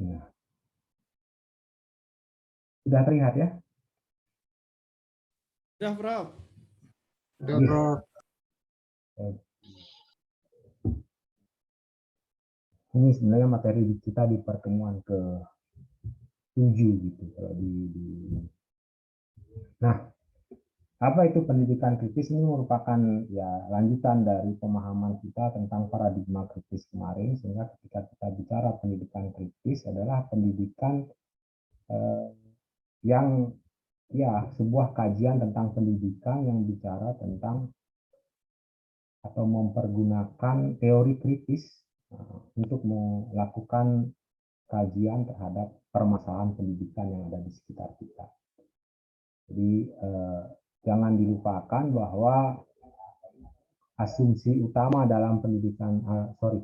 Nah, sudah terlihat ya? Sudah, Prof. Udah, Iya. Prof. Ini sebenarnya materi kita di pertemuan ke-7 gitu. Nah, apa itu pendidikan kritis? Ini merupakan ya lanjutan dari pemahaman kita tentang paradigma kritis kemarin, sehingga ketika kita bicara pendidikan kritis adalah pendidikan yang ya sebuah kajian tentang pendidikan yang bicara tentang atau mempergunakan teori kritis untuk melakukan kajian terhadap permasalahan pendidikan yang ada di sekitar kita. Jadi jangan dilupakan bahwa asumsi utama dalam pendidikan,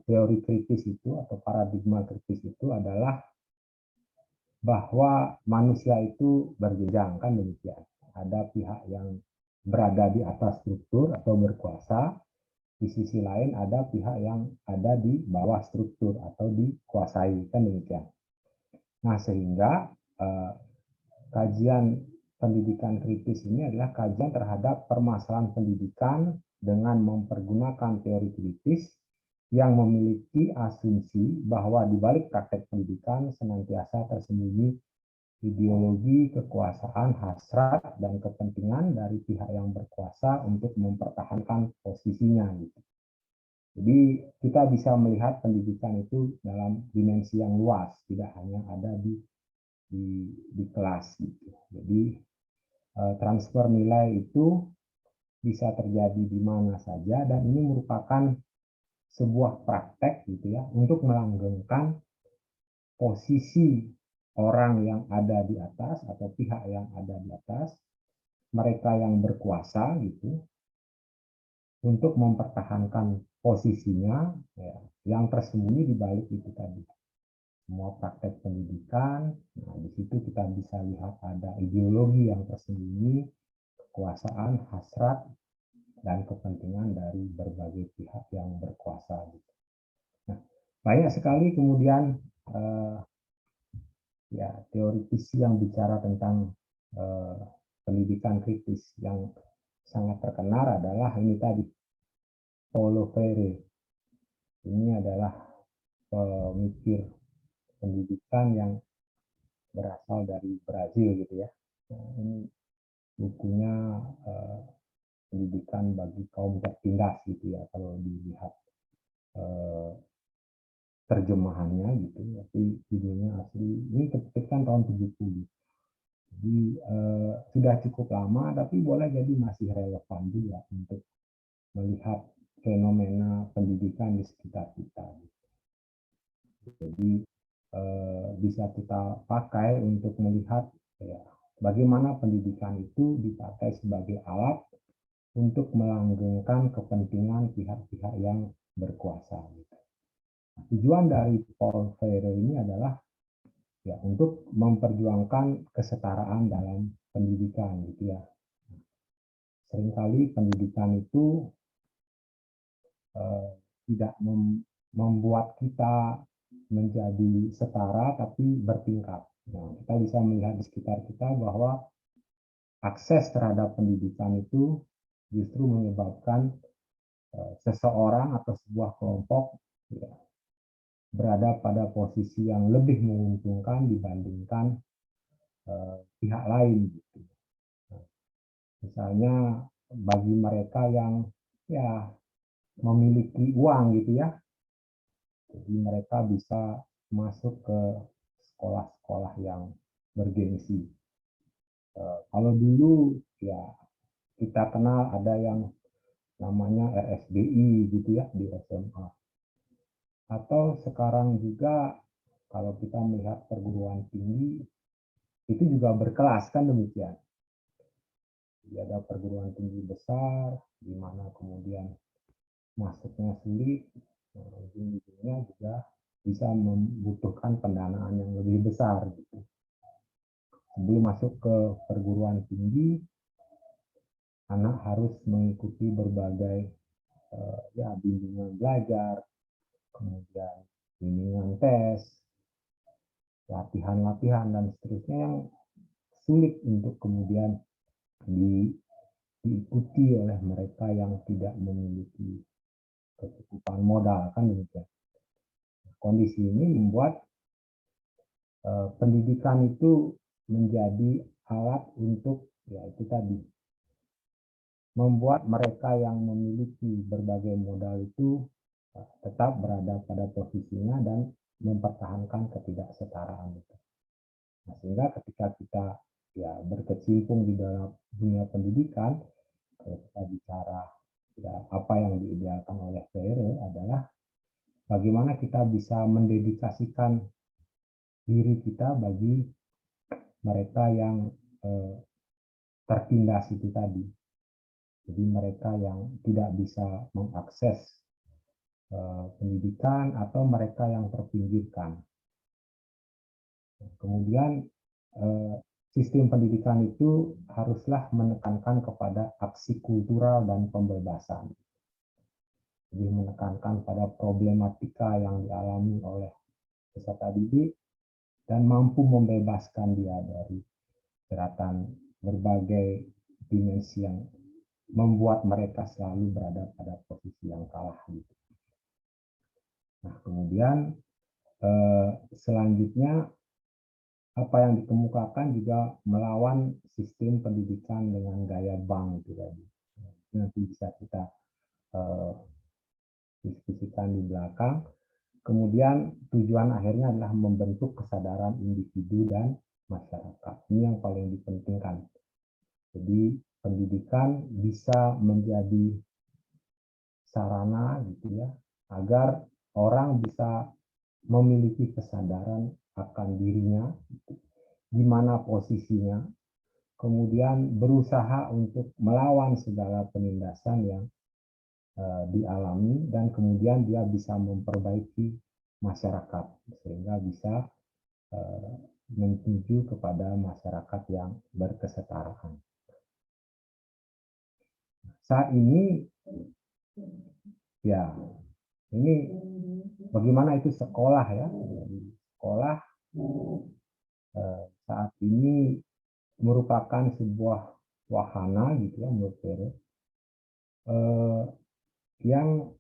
teori kritis itu atau paradigma kritis itu adalah bahwa manusia itu berjenjang, kan demikian. Ada pihak yang berada di atas struktur atau berkuasa, di sisi lain ada pihak yang ada di bawah struktur atau dikuasai, kan demikian. Nah, sehingga kajian pendidikan kritis ini adalah kajian terhadap permasalahan pendidikan dengan mempergunakan teori kritis yang memiliki asumsi bahwa di balik praktek pendidikan senantiasa tersembunyi ideologi, kekuasaan, hasrat, dan kepentingan dari pihak yang berkuasa untuk mempertahankan posisinya. Gitu. Jadi kita bisa melihat pendidikan itu dalam dimensi yang luas, tidak hanya ada di kelas. Gitu. Jadi transfer nilai itu bisa terjadi di mana saja, dan ini merupakan sebuah praktek gitu ya untuk melanggengkan posisi orang yang ada di atas atau pihak yang ada di atas, mereka yang berkuasa gitu, untuk mempertahankan posisinya ya, yang tersembunyi di balik itu tadi. Semua praktek pendidikan, nah di situ kita bisa lihat ada ideologi yang tersembunyi, kekuasaan, hasrat, dan kepentingan dari berbagai pihak yang berkuasa. Gitu. Nah, banyak sekali kemudian ya teoritisi yang bicara tentang pendidikan kritis. Yang sangat terkenal adalah ini tadi, Paulo Freire. Ini adalah pemikir pendidikan yang berasal dari Brazil gitu ya. Nah, ini bukunya pendidikan bagi kaum tertindas gitu ya kalau dilihat terjemahannya gitu, tapi judulnya asli ini keterbitkan tahun 70. Jadi sudah cukup lama, tapi boleh jadi masih relevan juga untuk melihat fenomena pendidikan di sekitar kita. Jadi bisa kita pakai untuk melihat ya, bagaimana pendidikan itu dipakai sebagai alat untuk melanggengkan kepentingan pihak-pihak yang berkuasa. Tujuan dari Paul Freire ini adalah ya untuk memperjuangkan kesetaraan dalam pendidikan gitu ya. Seringkali pendidikan itu tidak membuat kita menjadi setara tapi bertingkat. Nah, kita bisa melihat di sekitar kita bahwa akses terhadap pendidikan itu justru menyebabkan seseorang atau sebuah kelompok ya, berada pada posisi yang lebih menguntungkan dibandingkan pihak lain. Gitu. Nah, misalnya bagi mereka yang ya memiliki uang gitu ya, jadi mereka bisa masuk ke sekolah-sekolah yang bergengsi. Kalau dulu ya kita kenal ada yang namanya RSBI gitu ya di SMA. Atau sekarang juga kalau kita melihat perguruan tinggi itu juga berkelas kan demikian. Jadi ada perguruan tinggi besar di mana kemudian masuknya sulit, ujung-ujungnya juga bisa membutuhkan pendanaan yang lebih besar. Gitu. Sebelum masuk ke perguruan tinggi, anak harus mengikuti berbagai ya bimbingan belajar, kemudian bimbingan tes, latihan-latihan dan seterusnya yang sulit untuk kemudian diikuti oleh mereka yang tidak memiliki kecukupan modal, kan demikian. Kondisi ini membuat pendidikan itu menjadi alat untuk, ya itu tadi, membuat mereka yang memiliki berbagai modal itu tetap berada pada posisinya dan mempertahankan ketidaksetaraan itu. Nah, sehingga ketika kita ya berkecimpung di dalam dunia pendidikan, kalau kita bicara ya, apa yang diidealkan oleh Freire adalah bagaimana kita bisa mendedikasikan diri kita bagi mereka yang tertindas itu tadi. Jadi mereka yang tidak bisa mengakses pendidikan atau mereka yang terpinggirkan. Kemudian sistem pendidikan itu haruslah menekankan kepada aksi kultural dan pembebasan. Jadi menekankan pada problematika yang dialami oleh peserta didik dan mampu membebaskan dia dari jeratan berbagai dimensi yang membuat mereka selalu berada pada posisi yang kalah gitu. Nah, kemudian selanjutnya apa yang dikemukakan juga melawan sistem pendidikan dengan gaya bank itu tadi. Nanti bisa kita diskusikan di belakang. Kemudian tujuan akhirnya adalah membentuk kesadaran individu dan masyarakat. Ini yang paling dipentingkan. Jadi pendidikan bisa menjadi sarana gitu ya, agar orang bisa memiliki kesadaran akan dirinya, di mana posisinya, kemudian berusaha untuk melawan segala penindasan yang dialami, dan kemudian dia bisa memperbaiki masyarakat sehingga bisa menuju kepada masyarakat yang berkesetaraan. Saat ini ya ini bagaimana itu sekolah ya, sekolah saat ini merupakan sebuah wahana gitu ya menurut saya, yang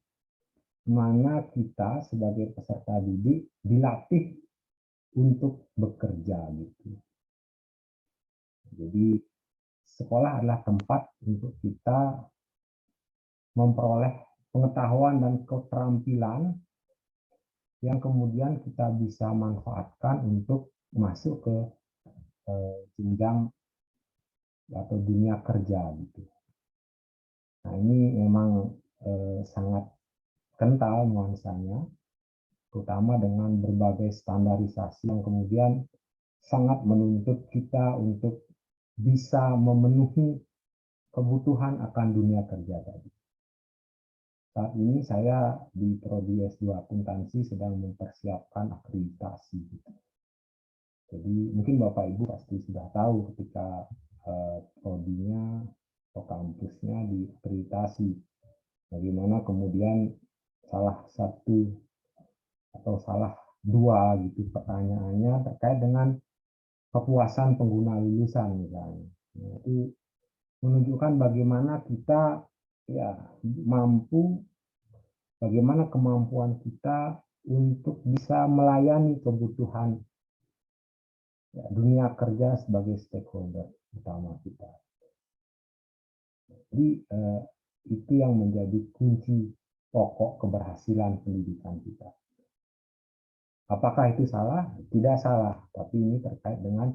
mana kita sebagai peserta didik dilatih untuk bekerja gitu. Jadi sekolah adalah tempat untuk kita memperoleh pengetahuan dan keterampilan yang kemudian kita bisa manfaatkan untuk masuk ke jenjang atau dunia kerja gitu. Nah ini memang sangat kental nuansanya, terutama dengan berbagai standarisasi yang kemudian sangat menuntut kita untuk bisa memenuhi kebutuhan akan dunia kerja tadi. Saat ini saya di Prodi S2 Akuntansi sedang mempersiapkan akreditasi. Jadi mungkin Bapak Ibu pasti sudah tahu ketika prodinya atau kampusnya diakreditasi. Bagaimana kemudian salah satu atau salah dua gitu pertanyaannya terkait dengan kepuasan pengguna lulusan misalnya. Nah, itu menunjukkan bagaimana kita ya mampu, bagaimana kemampuan kita untuk bisa melayani kebutuhan ya, dunia kerja sebagai stakeholder utama kita. Jadi itu yang menjadi kunci pokok keberhasilan pendidikan kita. Apakah itu salah? Tidak salah, tapi ini terkait dengan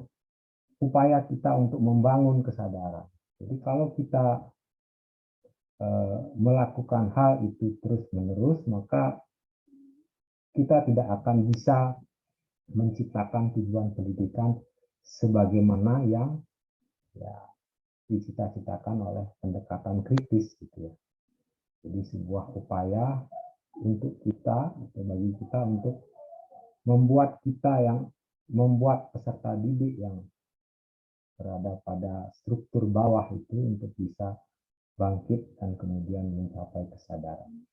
upaya kita untuk membangun kesadaran. Jadi kalau kita melakukan hal itu terus-menerus, maka kita tidak akan bisa menciptakan tujuan pendidikan sebagaimana yang ya, dicita-citakan oleh pendekatan kritis gitu ya. Jadi sebuah upaya untuk kita atau bagi kita untuk membuat peserta didik yang berada pada struktur bawah itu untuk bisa bangkit dan kemudian mencapai kesadaran.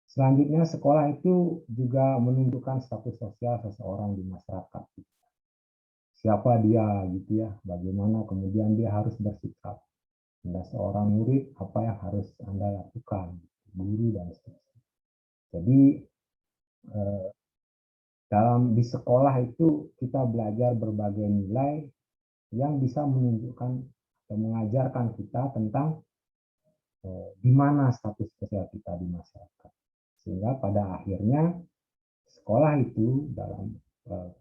Selanjutnya, sekolah itu juga menunjukkan status sosial seseorang di masyarakat. Siapa dia gitu ya, bagaimana kemudian dia harus bersikap. Anda seorang murid, apa yang harus Anda lakukan, guru dan seterusnya. Jadi eh, di sekolah itu kita belajar berbagai nilai yang bisa menunjukkan atau mengajarkan kita tentang di mana status sosial kita di masyarakat. Sehingga pada akhirnya sekolah itu dalam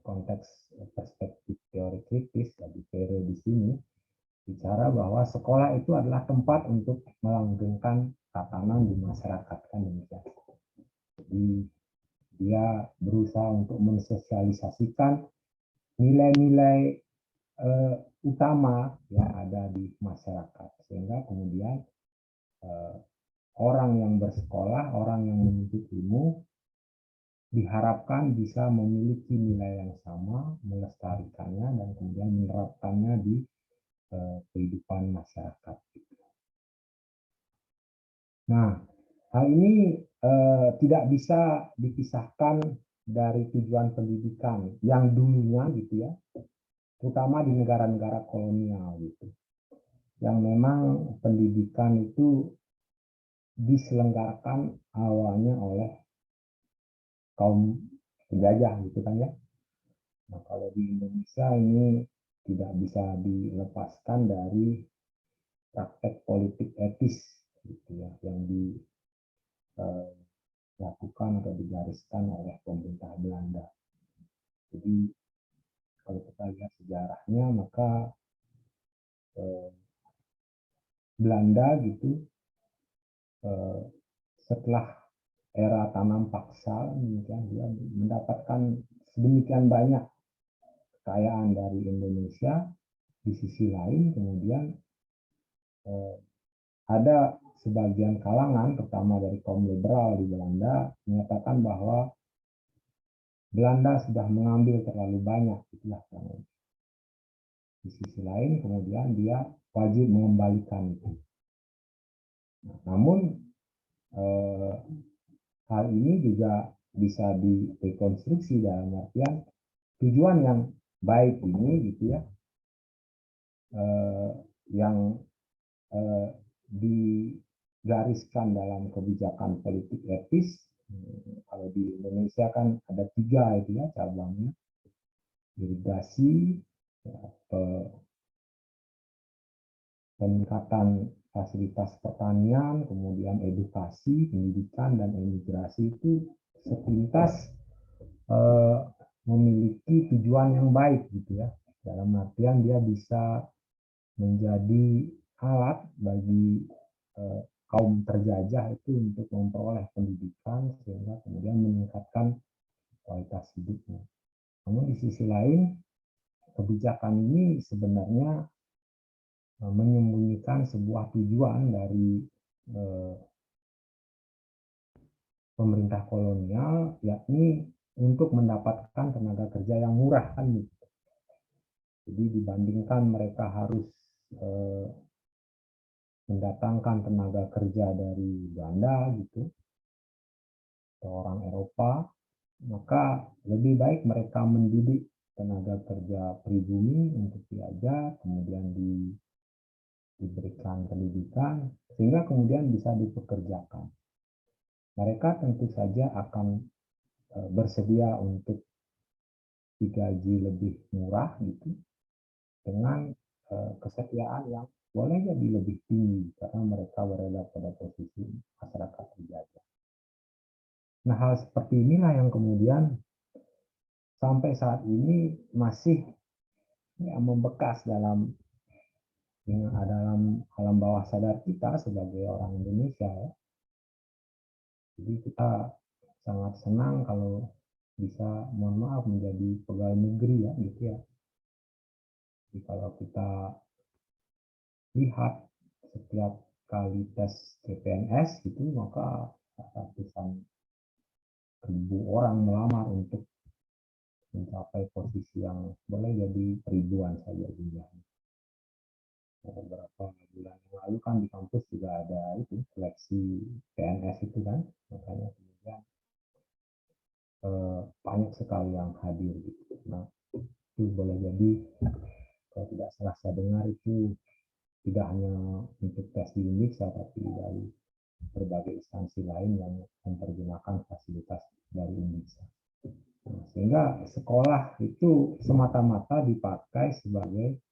konteks perspektif teori kritis, bagi Vere di sini bicara bahwa sekolah itu adalah tempat untuk melanggengkan tatanan di masyarakat, kan demikian. Jadi dia berusaha untuk mensosialisasikan nilai-nilai utama yang ada di masyarakat, sehingga kemudian orang yang bersekolah, orang yang menuntut ilmu diharapkan bisa memiliki nilai yang sama, melestarikannya, dan kemudian menerapkannya di kehidupan masyarakat. Nah, hal ini tidak bisa dipisahkan dari tujuan pendidikan yang dulunya gitu ya, terutama di negara-negara kolonial gitu, yang memang pendidikan itu diselenggarakan awalnya oleh kaum penjajah gitu kan ya. Nah, kalau di Indonesia ini tidak bisa dilepaskan dari praktek politik etis gitu ya, yang dilakukan atau digariskan oleh pemerintah Belanda. Jadi kalau kita lihat sejarahnya, maka Belanda gitu setelah era tanam paksa, dia mendapatkan sedemikian banyak kekayaan dari Indonesia. Di sisi lain kemudian ada sebagian kalangan, terutama dari kaum liberal di Belanda, menyatakan bahwa Belanda sudah mengambil terlalu banyak, itulah yang di sisi lain kemudian dia wajib mengembalikan itu. Namun hal ini juga bisa direkonstruksi dalam artian tujuan yang baik ini gitu ya, yang digariskan dalam kebijakan politik etis. Kalau di Indonesia kan ada 3 itu ya cabangnya, irigasi, ya, peningkatan fasilitas pertanian, kemudian edukasi, pendidikan, dan imigrasi itu sepintas memiliki tujuan yang baik gitu ya. Dalam artian dia bisa menjadi alat bagi kaum terjajah itu untuk memperoleh pendidikan sehingga kemudian meningkatkan kualitas hidupnya. Namun di sisi lain, kebijakan ini sebenarnya menyembunyikan sebuah tujuan dari pemerintah kolonial, yakni untuk mendapatkan tenaga kerja yang murah kan gitu. Jadi dibandingkan mereka harus mendatangkan tenaga kerja dari Belanda gitu, atau orang Eropa, maka lebih baik mereka mendidik tenaga kerja pribumi untuk diajar, kemudian diberikan pendidikan, sehingga kemudian bisa dipekerjakan. Mereka tentu saja akan bersedia untuk digaji lebih murah gitu, dengan kesetiaan yang boleh jadi lebih tinggi karena mereka berada pada posisi masyarakat terjajah. Nah, hal seperti inilah yang kemudian sampai saat ini masih ya, membekas dalam alam bawah sadar kita sebagai orang Indonesia ya. Jadi kita sangat senang kalau bisa, mohon maaf, menjadi pegawai negeri ya gitu ya. Jadi kalau kita lihat setiap kali tes CPNS gitu, maka ratusan ribu orang melamar untuk mencapai posisi yang boleh jadi ribuan saja jumlahnya. Beberapa bulan yang lalu kan di kampus juga ada itu seleksi PNS itu kan, makanya kemudian banyak sekali yang hadir gitu. Nah, itu boleh jadi kalau tidak salah saya dengar itu tidak hanya untuk tes di Indonesia, tapi dari berbagai instansi lain yang mempergunakan fasilitas dari Indonesia. Nah, sehingga sekolah itu semata-mata dipakai sebagai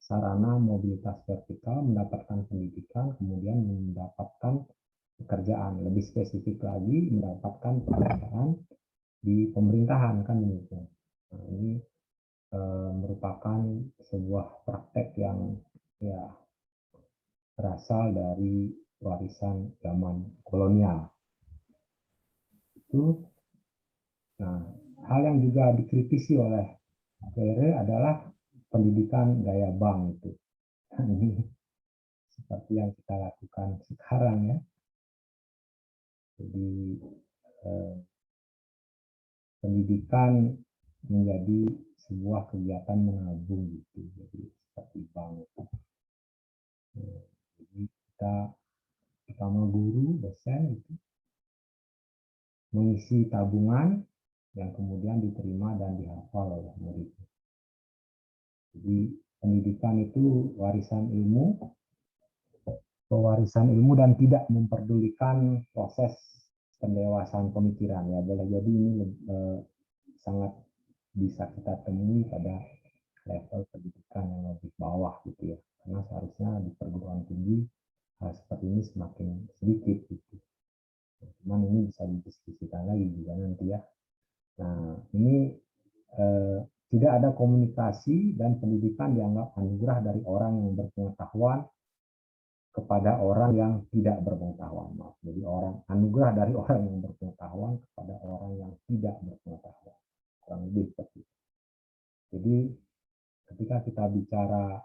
sarana mobilitas vertikal, mendapatkan pendidikan, kemudian mendapatkan pekerjaan. Lebih spesifik lagi, mendapatkan pekerjaan di pemerintahan, kan begitu. Nah, ini merupakan sebuah praktek yang ya berasal dari warisan zaman kolonial. Itu, nah, hal yang juga dikritisi oleh Freire adalah pendidikan gaya bank itu. Ini seperti yang kita lakukan sekarang ya. Jadi pendidikan menjadi sebuah kegiatan menabung gitu. Jadi seperti bank. Jadi kita pertama guru, dosen itu mengisi tabungan yang kemudian diterima dan dihafal oleh murid. Jadi pendidikan itu warisan ilmu, pewarisan ilmu dan tidak memperdulikan proses pendewasaan pemikiran ya. Boleh jadi ini sangat bisa kita temui pada level pendidikan yang lebih bawah gitu ya. Karena seharusnya di perguruan tinggi hal seperti ini semakin sedikit gitu. Cuman ini bisa didiskusikan lagi juga nanti ya. Nah, ini tidak ada komunikasi dan pendidikan dianggap anugerah dari orang yang berpengetahuan kepada orang yang tidak berpengetahuan. Maaf. Jadi anugerah dari orang yang berpengetahuan kepada orang yang tidak berpengetahuan. Kurang lebih seperti itu. Jadi ketika kita bicara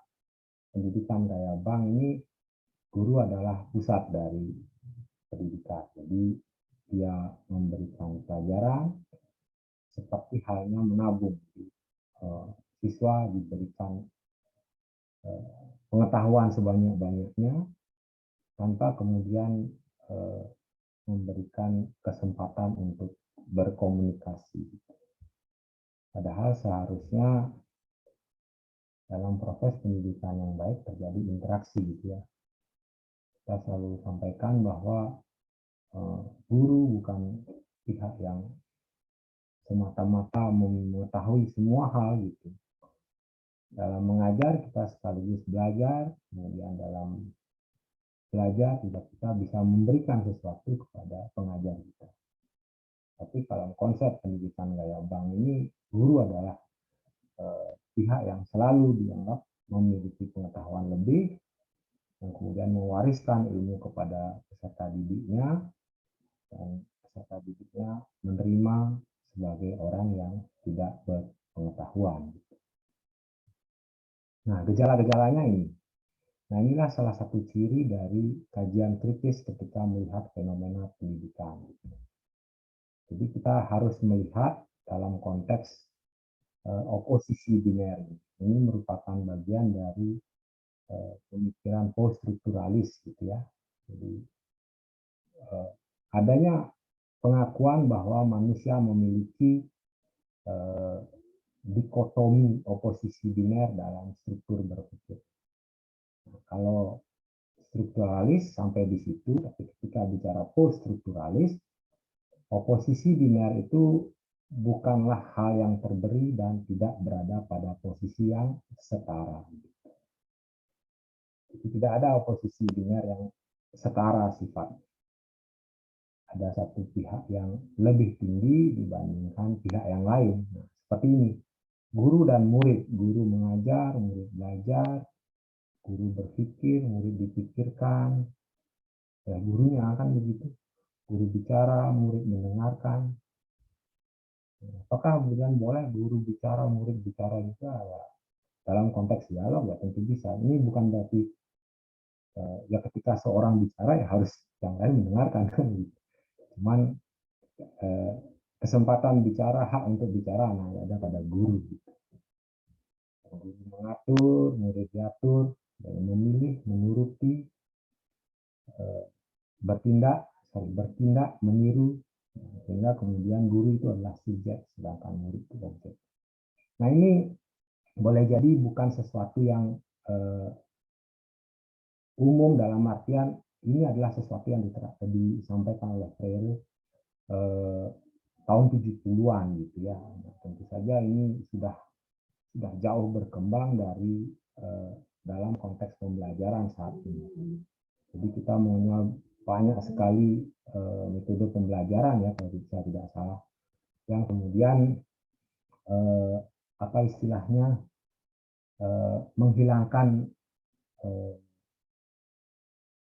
pendidikan gaya bank ini, guru adalah pusat dari pendidikan. Jadi dia memberikan pelajaran seperti halnya menabung. Siswa diberikan pengetahuan sebanyak-banyaknya tanpa kemudian memberikan kesempatan untuk berkomunikasi. Padahal seharusnya dalam proses pendidikan yang baik terjadi interaksi gitu ya. Kita selalu sampaikan bahwa guru bukan pihak yang semata-mata mengetahui semua hal gitu. Dalam mengajar kita sekaligus belajar, kemudian dalam belajar juga kita bisa memberikan sesuatu kepada pengajar kita. Tapi kalau konsep pendidikan gaya bank ini, guru adalah pihak yang selalu dianggap memiliki pengetahuan lebih, yang kemudian mewariskan ilmu kepada peserta didiknya, dan peserta didiknya menerima sebagai orang yang tidak berpengetahuan. Nah, gejala-gejalanya ini. Nah, inilah salah satu ciri dari kajian kritis ketika melihat fenomena pendidikan. Jadi kita harus melihat dalam konteks oposisi biner. Ini merupakan bagian dari pemikiran post-strukturalis gitu ya. Jadi adanya pengakuan bahwa manusia memiliki dikotomi oposisi biner dalam struktur berpikir. Nah, kalau strukturalis sampai di situ, tapi ketika bicara post-strukturalis, oposisi biner itu bukanlah hal yang terberi dan tidak berada pada posisi yang setara. Jadi tidak ada oposisi biner yang setara sifatnya. Ada satu pihak yang lebih tinggi dibandingkan pihak yang lain. Nah, seperti ini, guru dan murid. Guru mengajar, murid belajar, guru berpikir, murid dipikirkan. Ya, gurunya akan begitu. Guru bicara, murid mendengarkan. Apakah kemudian boleh guru bicara, murid bicara juga? Ya, dalam konteks dialog ya tentu bisa. Ini bukan berarti ya ketika seorang bicara ya harus yang lain mendengarkan kan. Cuman kesempatan bicara, hak untuk bicara nah ada pada guru. Guru mengatur, murid diatur, dan memilih, menuruti, bertindak bertindak meniru, sehingga kemudian guru itu adalah subjek sedangkan murid itu objek. Nah, ini boleh jadi bukan sesuatu yang umum, dalam artian ini adalah sesuatu yang disampaikan oleh Freire tahun 70-an gitu ya. Nah, tentu saja ini sudah jauh berkembang dari dalam konteks pembelajaran saat ini. Jadi kita mengenal banyak sekali metode pembelajaran ya, kalau saya tidak salah, yang kemudian apa istilahnya menghilangkan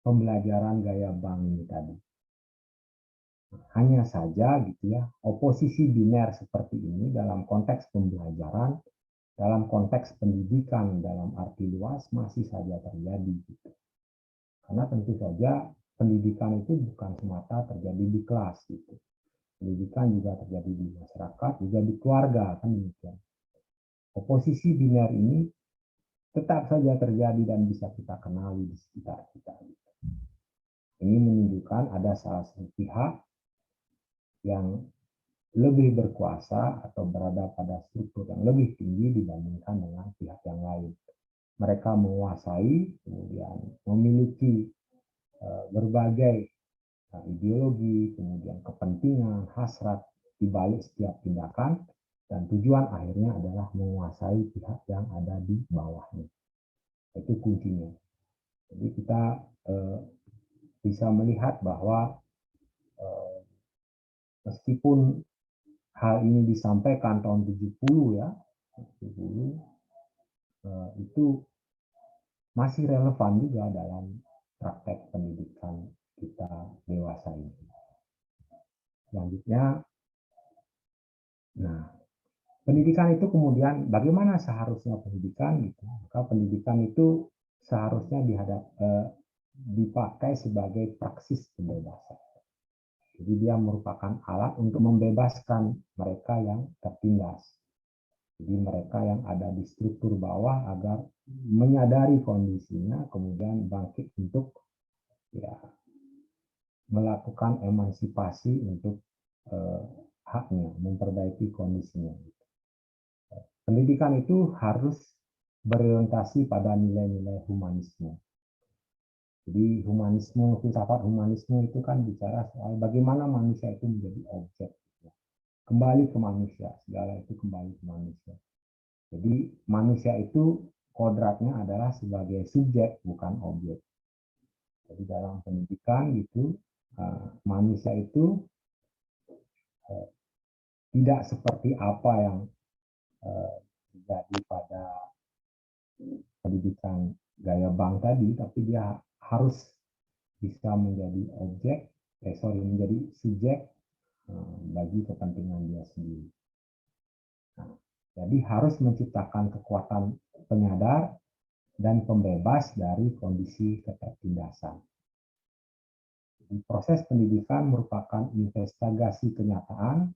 pembelajaran gaya Bank ini tadi. Hanya saja gitu ya, oposisi biner seperti ini dalam konteks pembelajaran, dalam konteks pendidikan dalam arti luas masih saja terjadi gitu. Karena tentu saja pendidikan itu bukan semata terjadi di kelas gitu. Pendidikan juga terjadi di masyarakat, juga di keluarga, kan demikian. Oposisi biner ini tetap saja terjadi dan bisa kita kenali di sekitar kita. Ini menunjukkan ada salah satu pihak yang lebih berkuasa atau berada pada struktur yang lebih tinggi dibandingkan dengan pihak yang lain. Mereka menguasai, kemudian memiliki berbagai ideologi, kemudian kepentingan, hasrat di balik setiap tindakan, dan tujuan akhirnya adalah menguasai pihak yang ada di bawahnya. Itu kuncinya. Jadi kita bisa melihat bahwa meskipun hal ini disampaikan tahun 70 ya, 70, itu masih relevan juga dalam praktek pendidikan kita dewasa ini. Selanjutnya, nah, pendidikan itu kemudian bagaimana seharusnya pendidikan gitu. Maka pendidikan itu seharusnya dipakai sebagai praksis kebebasan. Jadi dia merupakan alat untuk membebaskan mereka yang tertindas. Jadi mereka yang ada di struktur bawah agar menyadari kondisinya, kemudian bangkit untuk ya melakukan emansipasi untuk haknya, memperbaiki kondisinya. Pendidikan itu harus berorientasi pada nilai-nilai humanisme. Jadi humanisme, filsafat humanisme itu kan bicara soal bagaimana manusia itu menjadi objek. Kembali ke manusia, segala itu kembali ke manusia. Jadi manusia itu kodratnya adalah sebagai subjek, bukan objek. Jadi dalam pendidikan gitu, manusia itu tidak seperti apa yang terjadi pada pendidikan gaya Bank tadi, tapi dia harus bisa menjadi menjadi subjek bagi kepentingan dia sendiri. Nah, jadi harus menciptakan kekuatan penyadar dan pembebas dari kondisi ketertindasan. Jadi, proses pendidikan merupakan investigasi kenyataan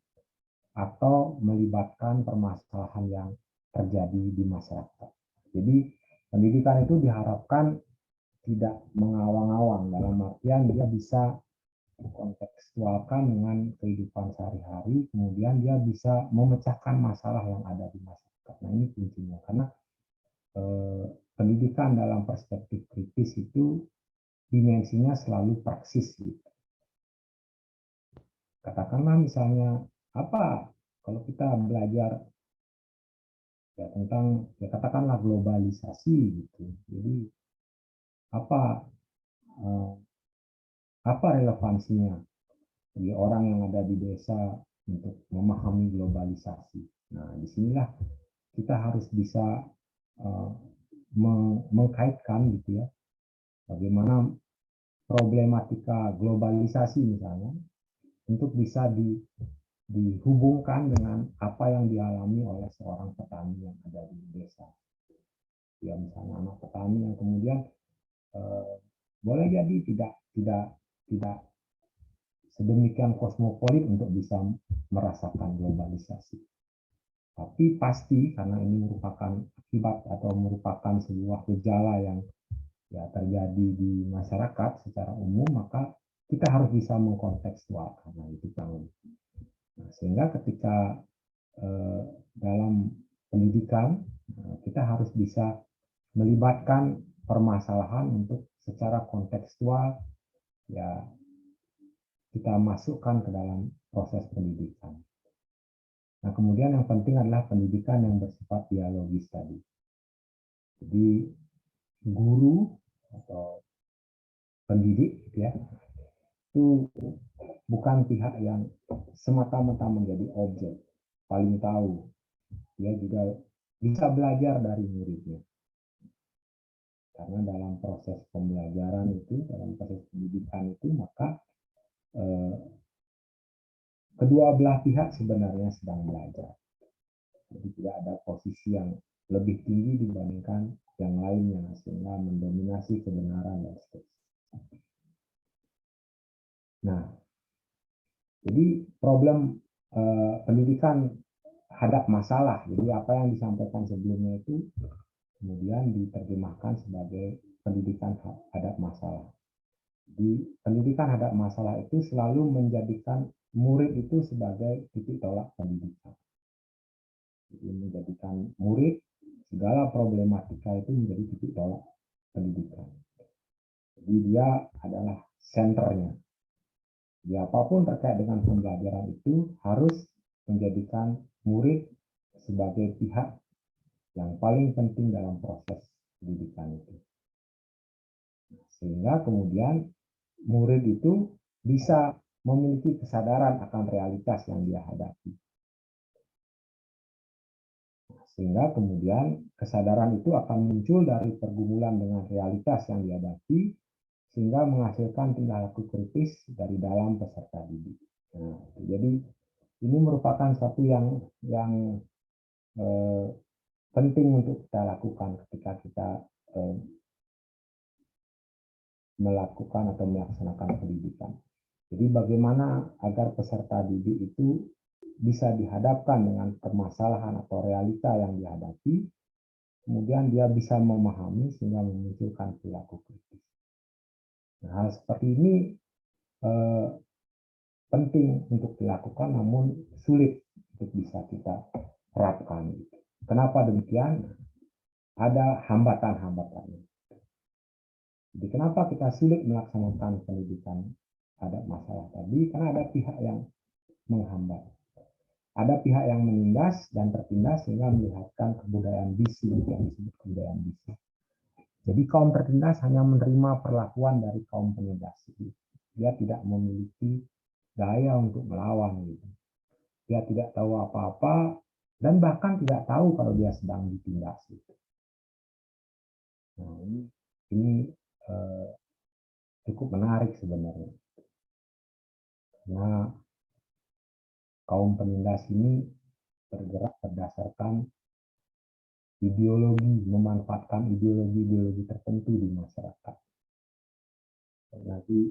atau melibatkan permasalahan yang terjadi di masyarakat. Jadi pendidikan itu diharapkan tidak mengawang-awang, dalam artian dia bisa dikontekstualkan dengan kehidupan sehari-hari, kemudian dia bisa memecahkan masalah yang ada di masyarakat. Nah, ini kuncinya, karena pendidikan dalam perspektif kritis itu dimensinya selalu praksis. Gitu. Katakanlah misalnya apa kalau kita belajar ya tentang ya katakanlah globalisasi gitu. Jadi apa relevansinya bagi orang yang ada di desa untuk memahami globalisasi. Nah, disinilah kita harus bisa mengkaitkan gitu ya, bagaimana problematika globalisasi misalnya untuk bisa dihubungkan dengan apa yang dialami oleh seorang petani yang ada di desa. Ya misalnya anak petani yang kemudian boleh jadi tidak sedemikian kosmopolit untuk bisa merasakan globalisasi. Tapi pasti karena ini merupakan akibat atau merupakan sebuah gejala yang ya terjadi di masyarakat secara umum, maka kita harus bisa mengkontekstualkan itu kan. Nah, sehingga ketika dalam pendidikan kita harus bisa melibatkan permasalahan untuk secara kontekstual ya kita masukkan ke dalam proses pendidikan. Nah, kemudian yang penting adalah pendidikan yang bersifat dialogis tadi. Jadi guru atau pendidik ya itu bukan pihak yang semata-mata menjadi objek, paling tahu. Dia juga bisa belajar dari muridnya. Karena dalam proses pembelajaran itu, dalam proses pendidikan itu, maka kedua belah pihak sebenarnya sedang belajar. Jadi tidak ada posisi yang lebih tinggi dibandingkan yang lainnya, sehingga mendominasi kebenaran dan seterusnya. Nah, jadi problem pendidikan hadap masalah. Jadi apa yang disampaikan sebelumnya itu kemudian diterjemahkan sebagai pendidikan hadap masalah. Di pendidikan hadap masalah itu selalu menjadikan murid itu sebagai titik tolak pendidikan. Jadi menjadikan murid segala problematika itu menjadi titik tolak pendidikan. Jadi dia adalah senternya. Jadi apapun terkait dengan pembelajaran itu harus menjadikan murid sebagai pihak yang paling penting dalam proses pendidikan itu. Sehingga kemudian murid itu bisa memiliki kesadaran akan realitas yang dia hadapi. Sehingga kemudian kesadaran itu akan muncul dari pergumulan dengan realitas yang dihadapi, sehingga menghasilkan tingkah laku kritis dari dalam peserta didik. Nah, jadi ini merupakan satu yang penting untuk kita lakukan ketika kita melakukan atau melaksanakan pendidikan. Jadi bagaimana agar peserta didik itu bisa dihadapkan dengan permasalahan atau realita yang dihadapi, kemudian dia bisa memahami sehingga memunculkan perilaku kritis. Nah, hal seperti ini penting untuk dilakukan, namun sulit untuk bisa kita terapkan. Kenapa demikian? Ada hambatan-hambatannya. Jadi kenapa kita sulit melaksanakan pendidikan hadap masalah tadi? Karena ada pihak yang menghambat. Ada pihak yang menindas dan tertindas sehingga melihatkan kebudayaan bisu yang disebut kebudayaan bisu. Jadi kaum tertindas hanya menerima perlakuan dari kaum penindas. Dia tidak memiliki daya untuk melawan. Gitu. Dia tidak tahu apa-apa dan bahkan tidak tahu kalau dia sedang ditindas. Gitu. Nah, ini cukup menarik sebenarnya. Nah, kaum penindas ini bergerak berdasarkan ideologi, memanfaatkan ideologi-ideologi tertentu di masyarakat. Nanti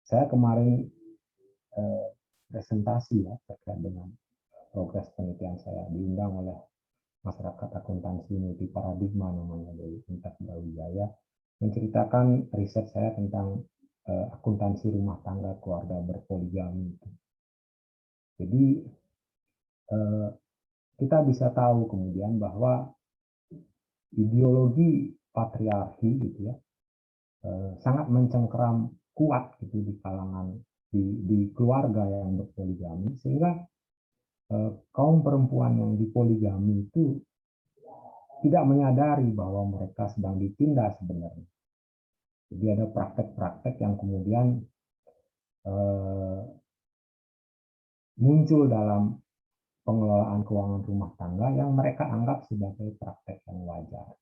saya kemarin presentasi ya terkait dengan progres penelitian saya diundang oleh masyarakat akuntansi multi paradigma namanya dari Universitas Brawijaya menceritakan riset saya tentang akuntansi rumah tangga keluarga berpoligami. Jadi kita bisa tahu kemudian bahwa ideologi patriarki gitu ya sangat mencengkeram kuat gitu di kalangan di keluarga yang berpoligami sehingga kaum perempuan yang dipoligami itu tidak menyadari bahwa mereka sedang ditindas sebenarnya. Jadi ada praktek-praktek yang kemudian muncul dalam pengelolaan keuangan rumah tangga yang mereka anggap sebagai praktek yang wajar.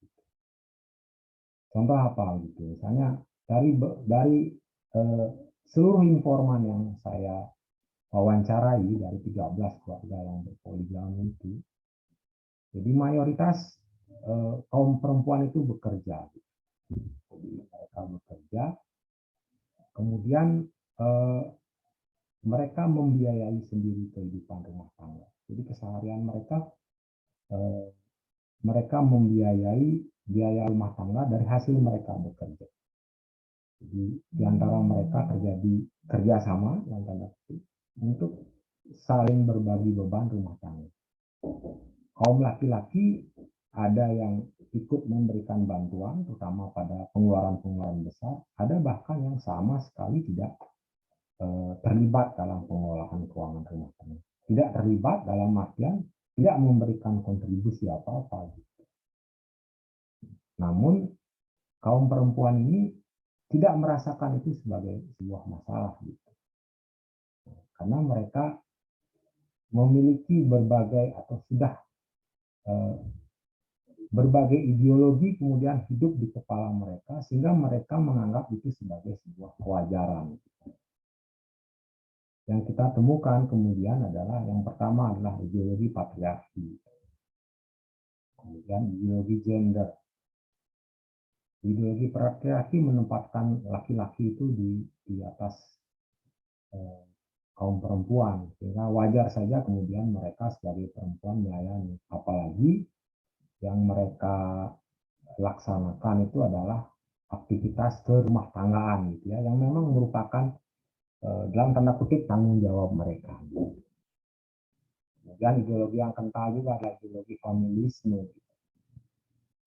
Contoh apa gitu? Misalnya dari seluruh informan yang saya wawancarai dari 13 keluarga yang berpoligami itu, jadi mayoritas kaum perempuan itu bekerja. Jadi mereka bekerja, kemudian mereka membiayai sendiri kehidupan rumah tangga. Jadi keseharian mereka membiayai biaya rumah tangga dari hasil mereka bekerja. Jadi di antara mereka terjadi kerjasama yang tanda kutip untuk saling berbagi beban rumah tangga. Kaum laki-laki ada yang ikut memberikan bantuan, terutama pada pengeluaran-pengeluaran besar. Ada bahkan yang sama sekali tidak terlibat dalam pengelolaan keuangan rumah tangga. Tidak terlibat dalam artian tidak memberikan kontribusi apa-apa. Namun kaum perempuan ini tidak merasakan itu sebagai sebuah masalah, gitu. Karena mereka memiliki berbagai atau sudah berbagai ideologi kemudian hidup di kepala mereka sehingga mereka menganggap itu sebagai sebuah kewajaran. Yang kita temukan kemudian adalah yang pertama adalah ideologi patriarki, kemudian ideologi gender. Ideologi patriarki menempatkan laki-laki itu di atas kaum perempuan, sehingga wajar saja kemudian mereka sebagai perempuan melayani. Apalagi yang mereka laksanakan itu adalah aktivitas kerumah tanggaan, gitu ya, yang memang merupakan dalam tanda kutip tanggung jawab mereka. Kemudian ideologi yang kental juga adalah ideologi feminisme.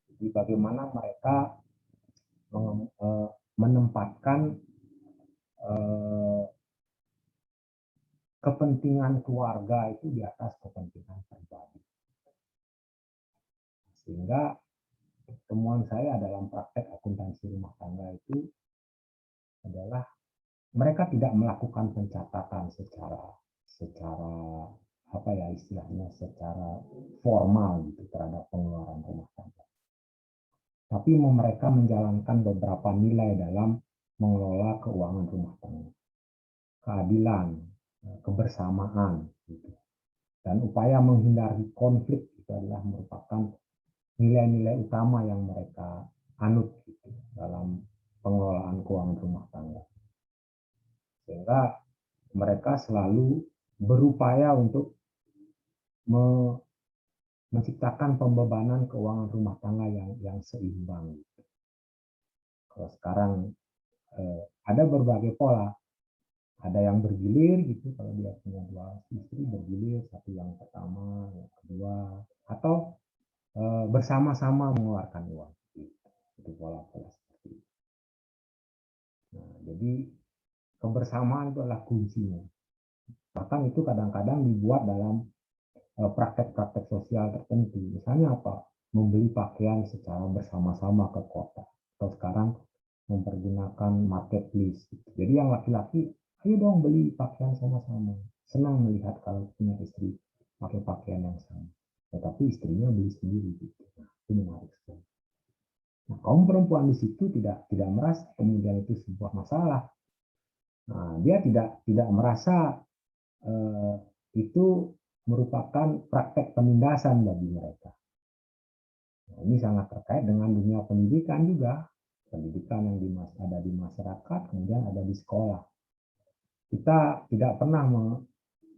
Jadi bagaimana mereka menempatkan kepentingan keluarga itu di atas kepentingan pribadi. Sehingga temuan saya dalam praktek akuntansi rumah tangga itu adalah mereka tidak melakukan pencatatan secara apa ya istilahnya secara formal gitu terhadap pengeluaran rumah tangga. Tapi mereka menjalankan beberapa nilai dalam mengelola keuangan rumah tangga. Keadilan, kebersamaan, gitu. Dan upaya menghindari konflik itu adalah merupakan nilai-nilai utama yang mereka anut gitu, dalam pengelolaan keuangan rumah tangga. Sehingga mereka selalu berupaya untuk menciptakan pembebanan keuangan rumah tangga yang seimbang. Kalau sekarang ada berbagai pola, ada yang bergilir gitu, kalau dia punya dua istri bergilir, satu yang pertama, yang kedua, atau bersama-sama mengeluarkan uang. Itu pola-pola seperti itu. Nah, jadi kebersamaan itu adalah kuncinya. Bahkan itu kadang-kadang dibuat dalam praktek-praktek sosial tertentu. Misalnya apa? Membeli pakaian secara bersama-sama ke kota. Atau sekarang mempergunakan marketplace. Jadi yang laki-laki, ayo dong beli pakaian sama-sama. Senang melihat kalau punya istri pakai pakaian yang sama. Tetapi istrinya beli sendiri. Gitu. Nah, itu menarik sekali. Nah, kaum perempuan di situ tidak merasa kemudian itu sebuah masalah. Nah, dia tidak merasa itu merupakan praktek penindasan bagi mereka. Nah, ini sangat terkait dengan dunia pendidikan juga. Pendidikan yang ada di masyarakat, kemudian ada di sekolah. Kita tidak pernah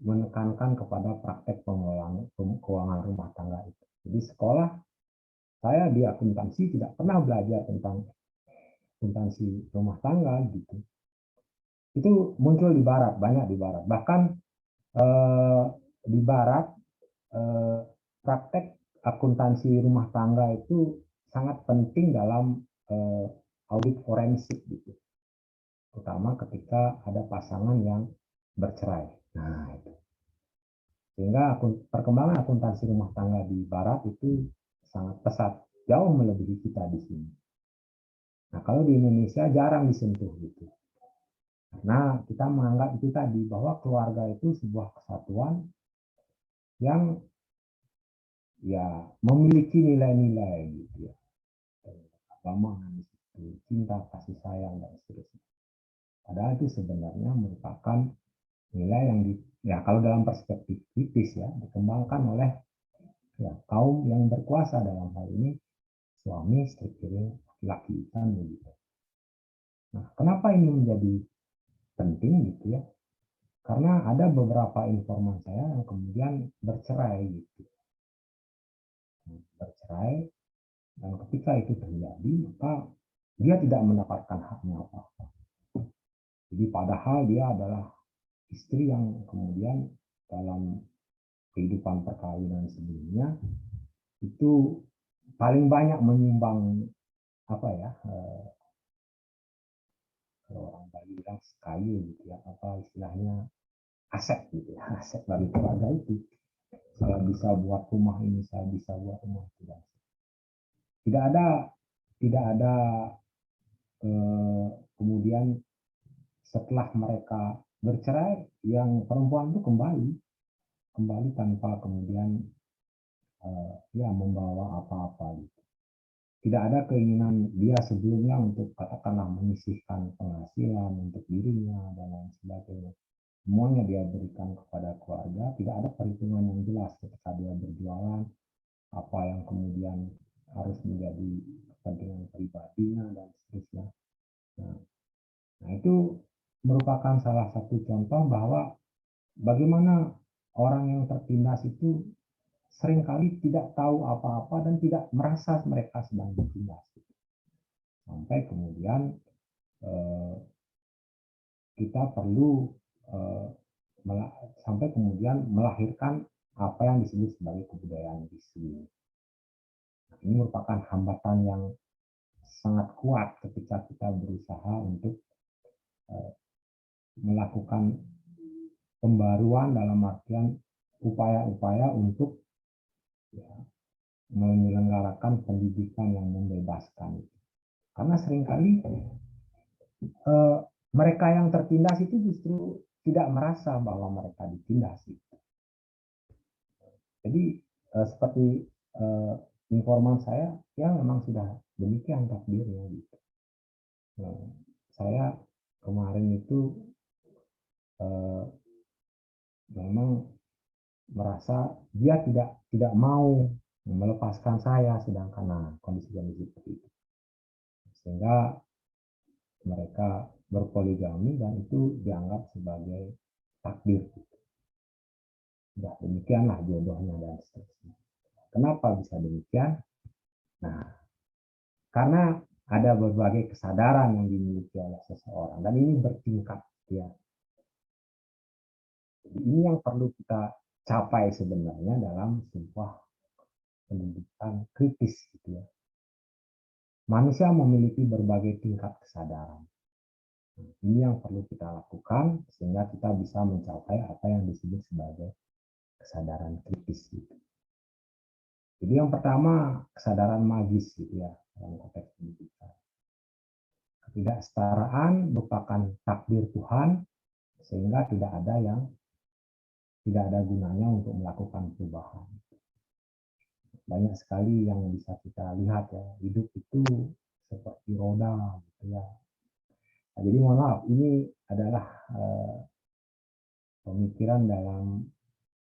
menekankan kepada praktek pengelolaan keuangan rumah tangga itu. Jadi sekolah, saya di akuntansi tidak pernah belajar tentang akuntansi rumah tangga gitu. Itu muncul di barat, banyak di barat. Bahkan di barat praktek akuntansi rumah tangga itu sangat penting dalam audit forensik gitu. Terutama ketika ada pasangan yang bercerai. Nah, itu. Sehingga perkembangan akuntansi rumah tangga di barat itu sangat pesat, jauh melebihi kita di sini. Nah, kalau di Indonesia jarang disentuh gitu. Karena kita menganggap itu tadi bahwa keluarga itu sebuah kesatuan yang ya memiliki nilai-nilai gitu ya, agama, cinta, kasih sayang dan seterusnya. Padahal itu sebenarnya merupakan nilai yang ya kalau dalam perspektif kritis ya dikembangkan oleh ya kaum yang berkuasa, dalam hal ini suami, istri, laki-laki kan begitu. Nah, kenapa ini menjadi penting gitu ya? Karena ada beberapa informan saya yang kemudian bercerai gitu. Bercerai, dan ketika itu terjadi maka dia tidak mendapatkan haknya apa-apa. Jadi padahal dia adalah istri yang kemudian dalam kehidupan perkawinan sebelumnya itu paling banyak menyumbang apa ya, kalau orang Bali bilang kayu gitu ya, apa istilahnya, aset gitu ya, aset bagi keluarga itu. Saya bisa buat rumah ini, saya bisa buat rumah itu. Tidak ada tidak ada kemudian setelah mereka bercerai, yang perempuan itu kembali tanpa kemudian ya membawa apa-apa gitu. Tidak ada keinginan dia sebelumnya untuk katakanlah menyisihkan penghasilan untuk dirinya dan lain sebagainya. Semuanya dia berikan kepada keluarga, tidak ada perhitungan yang jelas ketika dia berjualan, apa yang kemudian harus menjadi kepentingan pribadinya dan seterusnya. Nah, nah itu merupakan salah satu contoh bahwa bagaimana orang yang tertindas itu seringkali tidak tahu apa-apa dan tidak merasa mereka sedang ditindas. Sampai kemudian kita perlu sampai kemudian melahirkan apa yang disebut sebagai kebudayaan bisu. Ini merupakan hambatan yang sangat kuat ketika kita berusaha untuk melakukan pembaruan dalam artian upaya-upaya untuk ya, menyelenggarakan pendidikan yang membebaskan. Karena seringkali mereka yang tertindas itu justru tidak merasa bahwa mereka ditindas. Jadi seperti informan saya, ya memang sudah demikian takdirnya. Gitu. Nah, saya kemarin itu memang merasa dia tidak mau melepaskan saya, sedangkan kondisi-kondisi seperti itu. Sehingga mereka berpoligami dan itu dianggap sebagai takdir. Ya, demikianlah jodohnya dan seterusnya. Kenapa bisa demikian? Nah, karena ada berbagai kesadaran yang dimiliki oleh seseorang dan ini bertingkat ya. Jadi ini yang perlu kita capai sebenarnya dalam sebuah pendidikan kritis gitu ya. Manusia memiliki berbagai tingkat kesadaran. Ini yang perlu kita lakukan sehingga kita bisa mencapai apa yang disebut sebagai kesadaran kritis. Gitu. Jadi yang pertama kesadaran magis gitu ya dalam konteks pendidikan. Ketidaksetaraan merupakan takdir Tuhan sehingga tidak ada gunanya untuk melakukan perubahan. Banyak sekali yang bisa kita lihat ya, hidup itu seperti roda gitu ya. Nah, jadi mohon maaf, ini adalah pemikiran dalam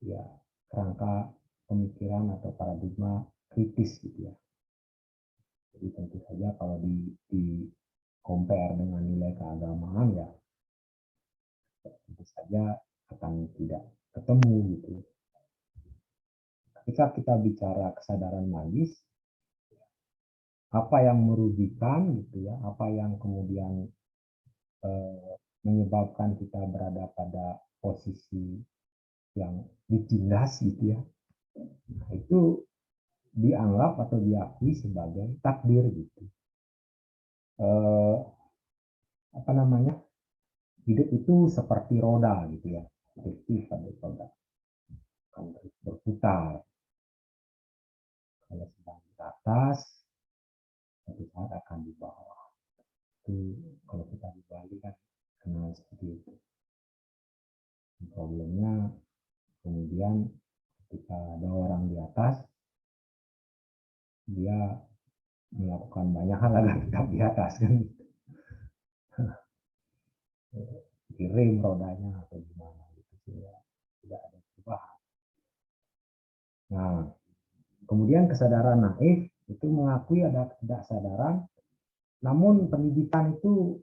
ya kerangka pemikiran atau paradigma kritis gitu ya. Jadi tentu saja kalau di compare dengan nilai keagamaan ya tentu saja akan tidak ketemu gitu. Ketika kita bicara kesadaran magis, apa yang merugikan gitu ya, apa yang kemudian menyebabkan kita berada pada posisi yang ditindas gitu ya, nah, itu dianggap atau diakui sebagai takdir gitu. Apa namanya? Hidup itu seperti roda gitu ya, aktif pada roda, akan terus berputar. Kalau sedang di atas, suatu saat akan di bawah. Itu kalau kita di Bali kan kenal seperti itu. Problemnya kemudian ketika ada orang di atas, dia melakukan banyak hal agar tetap di atas kan. Direm rodanya atau gimana gitu sehingga tidak ada perubahan. Nah, kemudian kesadaran naif itu mengakui ada ketidaksadaran, namun pendidikan itu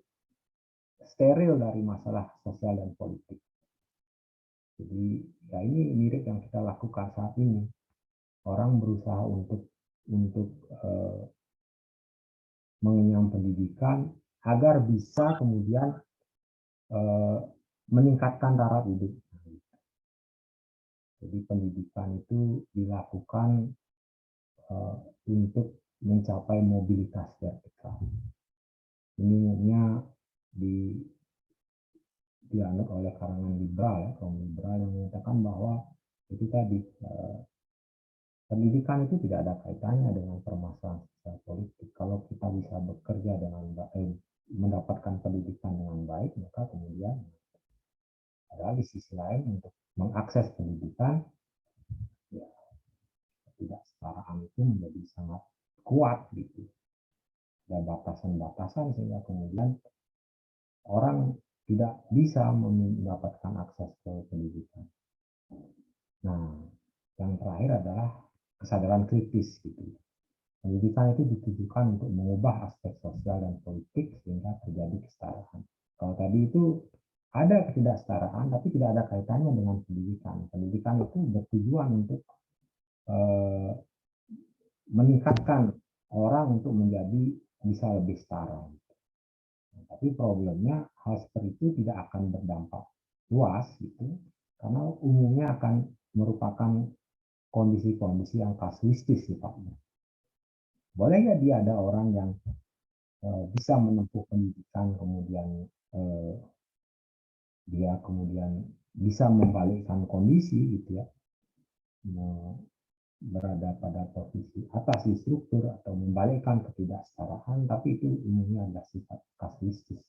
steril dari masalah sosial dan politik. Jadi ya ini mirip yang kita lakukan saat ini. Orang berusaha untuk mengenyam pendidikan agar bisa kemudian meningkatkan taraf hidup. Jadi pendidikan itu dilakukan untuk mencapai mobilitas vertikal. Ini umumnya dianut oleh kalangan liberal, kaum liberal yang mengatakan bahwa itu tadi pendidikan itu tidak ada kaitannya dengan permasalahan sosial politik. Kalau kita bisa bekerja dengan baik, mendapatkan pendidikan dengan baik, maka kemudian ada di sisi lain untuk mengakses pendidikan, ya, ketidaksetaraan itu menjadi sangat kuat gitu. Ada batasan-batasan sehingga kemudian orang tidak bisa mendapatkan akses ke pendidikan. Nah, yang terakhir adalah kesadaran kritis gitu. Pendidikan itu ditujukan untuk mengubah aspek sosial dan politik sehingga terjadi kesetaraan. Kalau tadi itu ada ketidaksetaraan tapi tidak ada kaitannya dengan pendidikan. Pendidikan itu bertujuan untuk meningkatkan orang untuk menjadi bisa lebih setara. Nah, tapi problemnya hal seperti itu tidak akan berdampak luas gitu, karena umumnya akan merupakan kondisi-kondisi yang kasuistis sifatnya. Boleh jadi ada orang yang bisa menempuh pendidikan, kemudian dia kemudian bisa membalikkan kondisi gitu ya, berada pada posisi atas di struktur atau membalikkan ketidaksetaraan, tapi itu umumnya adalah sifat kasuistis.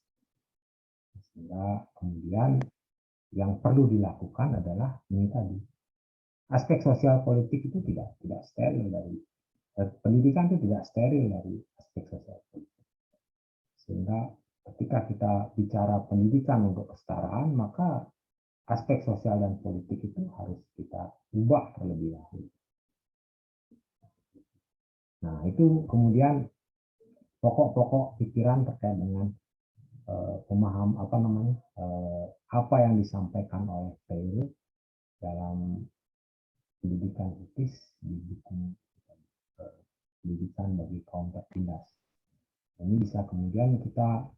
Sehingga kemudian yang perlu dilakukan adalah ini tadi, aspek sosial politik itu tidak steril dari pendidikan, itu tidak steril dari aspek sosial politik. Sehingga ketika kita bicara pendidikan untuk kesetaraan, maka aspek sosial dan politik itu harus kita ubah terlebih dahulu. Nah, itu kemudian pokok-pokok pikiran terkait dengan pemaham apa yang disampaikan oleh Peirut dalam pendidikan kritis di buku pendidikan bagi kaum tertindas. Ini bisa kemudian kita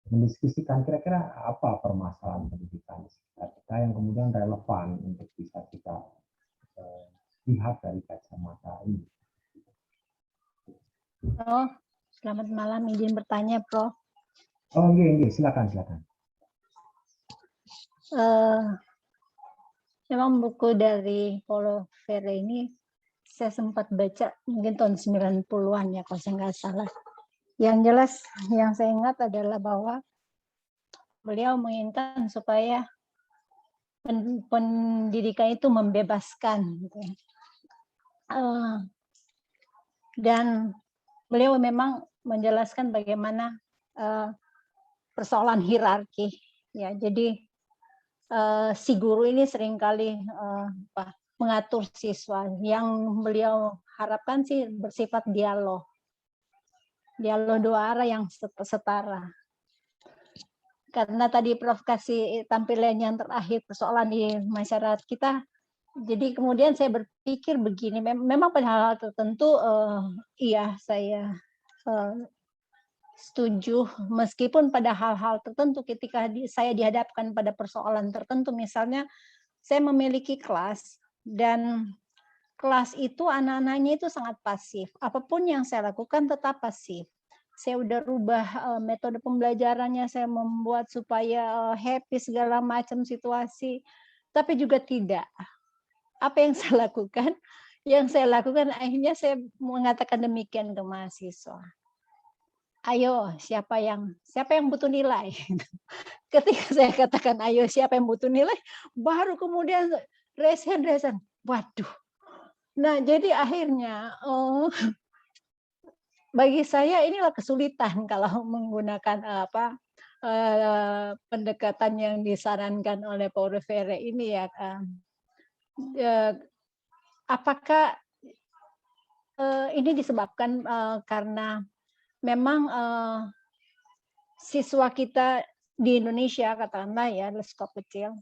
mendiskusikan kira-kira apa permasalahan pendidikan di sekitar kita yang kemudian relevan untuk bisa kita lihat dari kacamata ini. Prof, selamat malam. Izin bertanya, Prof. Oh iya, silakan. Memang buku dari Paulo Freire ini saya sempat baca mungkin tahun 90-an ya kalau saya nggak salah. Yang jelas yang saya ingat adalah bahwa beliau menginginkan supaya pendidikan itu membebaskan. Gitu. Dan beliau memang menjelaskan bagaimana persoalan hierarki. Ya, jadi si guru ini seringkali mengatur siswa. Yang beliau harapkan sih bersifat dialog dua arah yang setara. Karena tadi Prof kasih tampilan yang terakhir persoalan di masyarakat kita, jadi kemudian saya berpikir begini, memang pada hal-hal tertentu iya saya setuju, meskipun pada hal-hal tertentu ketika saya dihadapkan pada persoalan tertentu, misalnya saya memiliki kelas dan kelas itu anak-anaknya itu sangat pasif. Apapun yang saya lakukan tetap pasif. Saya udah rubah metode pembelajarannya, saya membuat supaya happy segala macam situasi, tapi juga tidak. Apa yang saya lakukan? Yang saya lakukan akhirnya saya mengatakan demikian ke mahasiswa. Ayo, siapa yang butuh nilai? Ketika saya katakan ayo siapa yang butuh nilai, baru kemudian resen. Waduh. Nah, jadi akhirnya bagi saya inilah kesulitan kalau menggunakan pendekatan yang disarankan oleh Paulo Freire ini ya. Apakah ini disebabkan karena memang siswa kita di Indonesia katakanlah ya skop kecil,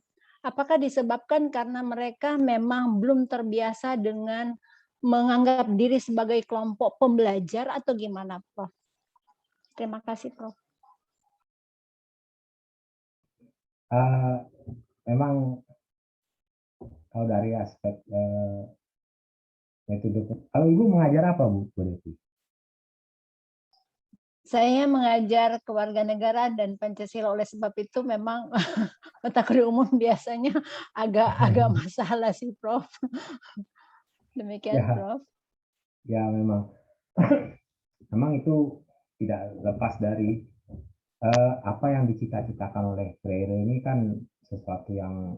apakah disebabkan karena mereka memang belum terbiasa dengan menganggap diri sebagai kelompok pembelajar atau gimana, Prof? Terima kasih, Prof. Memang kalau dari aspek metode, kalau Ibu mengajar apa, Bu Devi? Saya mengajar kewarganegaraan dan Pancasila, oleh sebab itu memang mata kuliah umum biasanya agak masalah sih, Prof. Demikian, Ya, Prof. ya memang itu tidak lepas dari apa yang dicita-citakan oleh Freire ini kan sesuatu yang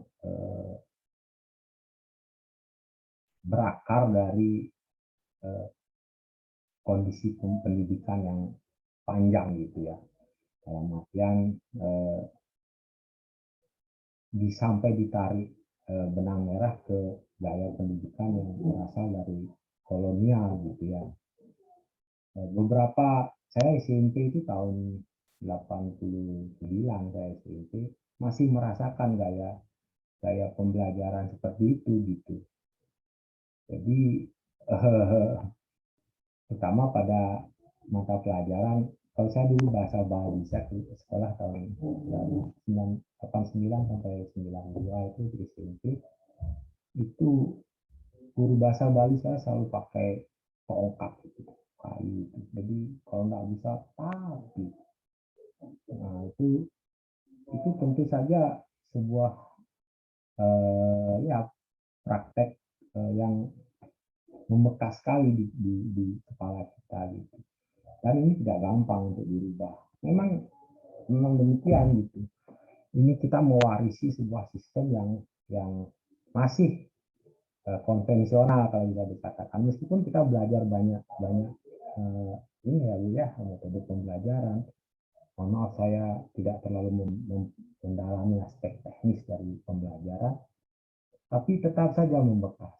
berakar dari kondisi pendidikan yang panjang gitu ya. Dalam artian sampai ditarik benang merah ke gaya pendidikan yang berasal dari kolonial gitu ya. Beberapa, saya SMP itu tahun 89, saya SMP masih merasakan gaya pembelajaran seperti itu gitu. Jadi terutama pada mata pelajaran, kalau saya dulu bahasa Bali, saya sekolah tahun 89 sampai 92 itu di SMP, itu guru bahasa Bali saya selalu pakai tongkat gitu, kayu gitu. Jadi kalau nggak bisa tapi, nah itu tentu saja sebuah ya praktek yang membekas sekali di kepala kita gitu. Dan ini tidak gampang untuk dirubah. Memang demikian gitu. Ini kita mewarisi sebuah sistem yang masih konvensional kalau bisa dikatakan. Meskipun kita belajar banyak ini ya Bu ya, metode pembelajaran. Mohon maaf saya tidak terlalu mendalami aspek teknis dari pembelajaran, tapi tetap saja membekas.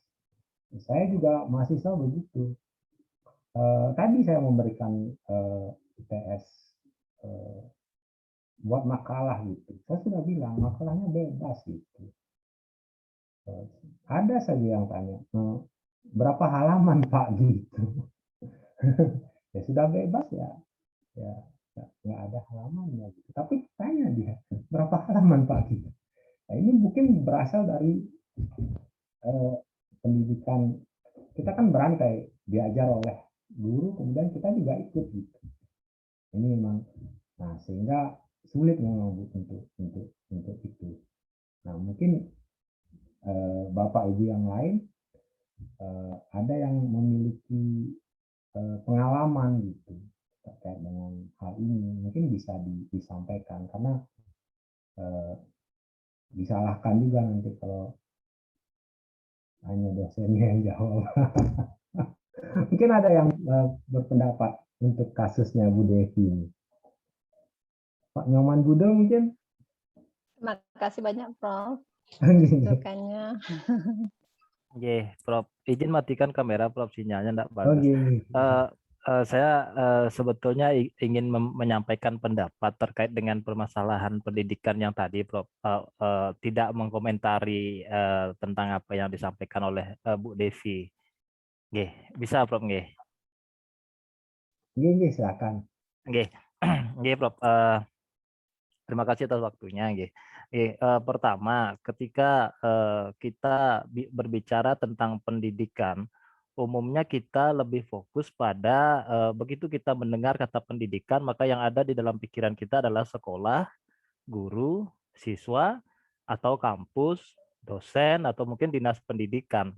Saya juga mahasiswa begitu. Tadi saya memberikan ITS buat makalah gitu. Saya sudah bilang makalahnya bebas gitu. Ada saja yang tanya, berapa halaman Pak gitu. Ya sudah bebas ya, ya nggak ada halamannya gitu. Tapi tanya dia, berapa halaman Pak gitu. Nah, ini mungkin berasal dari pendidikan kita kan berantai, diajar oleh guru, kemudian kita juga ikut gitu. Ini memang, nah sehingga sulit memang untuk itu. Nah mungkin Bapak Ibu yang lain ada yang memiliki pengalaman gitu terkait dengan hal ini, mungkin bisa disampaikan, karena disalahkan juga nanti kalau hanya dosennya yang jawab. Mungkin ada yang berpendapat untuk kasusnya Bu Devi ini. Pak Nyoman Budel mungkin? Terima kasih banyak, Prof. Masukannya. Oke, Prof. Izin matikan kamera, Prof. Sinyalnya enggak bagus. Saya sebetulnya ingin menyampaikan pendapat terkait dengan permasalahan pendidikan yang tadi, Prof. Tidak mengkomentari tentang apa yang disampaikan oleh Bu Devi. Oke, bisa, Prof. Oke. Iya, silakan. Oke, oke, Prof. Terima kasih atas waktunya. Pertama, ketika kita berbicara tentang pendidikan, umumnya kita lebih fokus pada begitu kita mendengar kata pendidikan, maka yang ada di dalam pikiran kita adalah sekolah, guru, siswa, atau kampus, dosen, atau mungkin dinas pendidikan.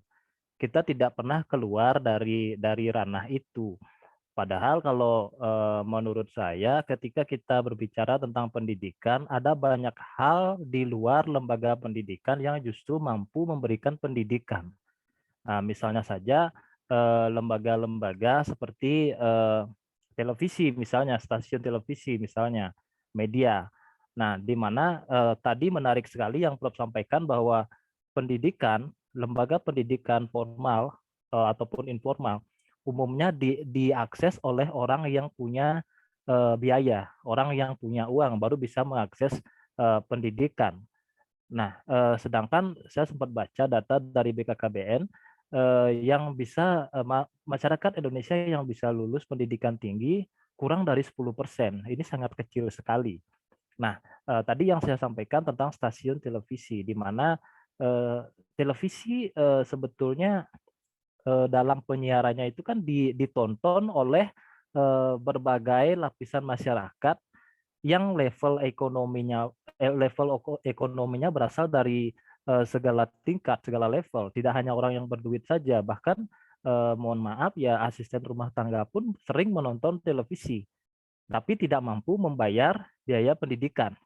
Kita tidak pernah keluar dari ranah itu. Padahal kalau menurut saya ketika kita berbicara tentang pendidikan, ada banyak hal di luar lembaga pendidikan yang justru mampu memberikan pendidikan. Nah, misalnya saja lembaga-lembaga seperti televisi, misalnya stasiun televisi, misalnya media. Nah, di mana tadi menarik sekali yang Prof sampaikan bahwa pendidikan, lembaga pendidikan formal ataupun informal umumnya diakses oleh orang yang punya biaya, orang yang punya uang baru bisa mengakses pendidikan. Nah, sedangkan saya sempat baca data dari BKKBN yang bisa masyarakat Indonesia yang bisa lulus pendidikan tinggi kurang dari 10%. Ini sangat kecil sekali. Nah, tadi yang saya sampaikan tentang stasiun televisi, di mana televisi sebetulnya dalam penyiarannya itu kan ditonton oleh berbagai lapisan masyarakat yang level ekonominya berasal dari segala tingkat, segala level. Tidak hanya orang yang berduit saja, bahkan mohon maaf ya, asisten rumah tangga pun sering menonton televisi, tapi tidak mampu membayar biaya pendidikan.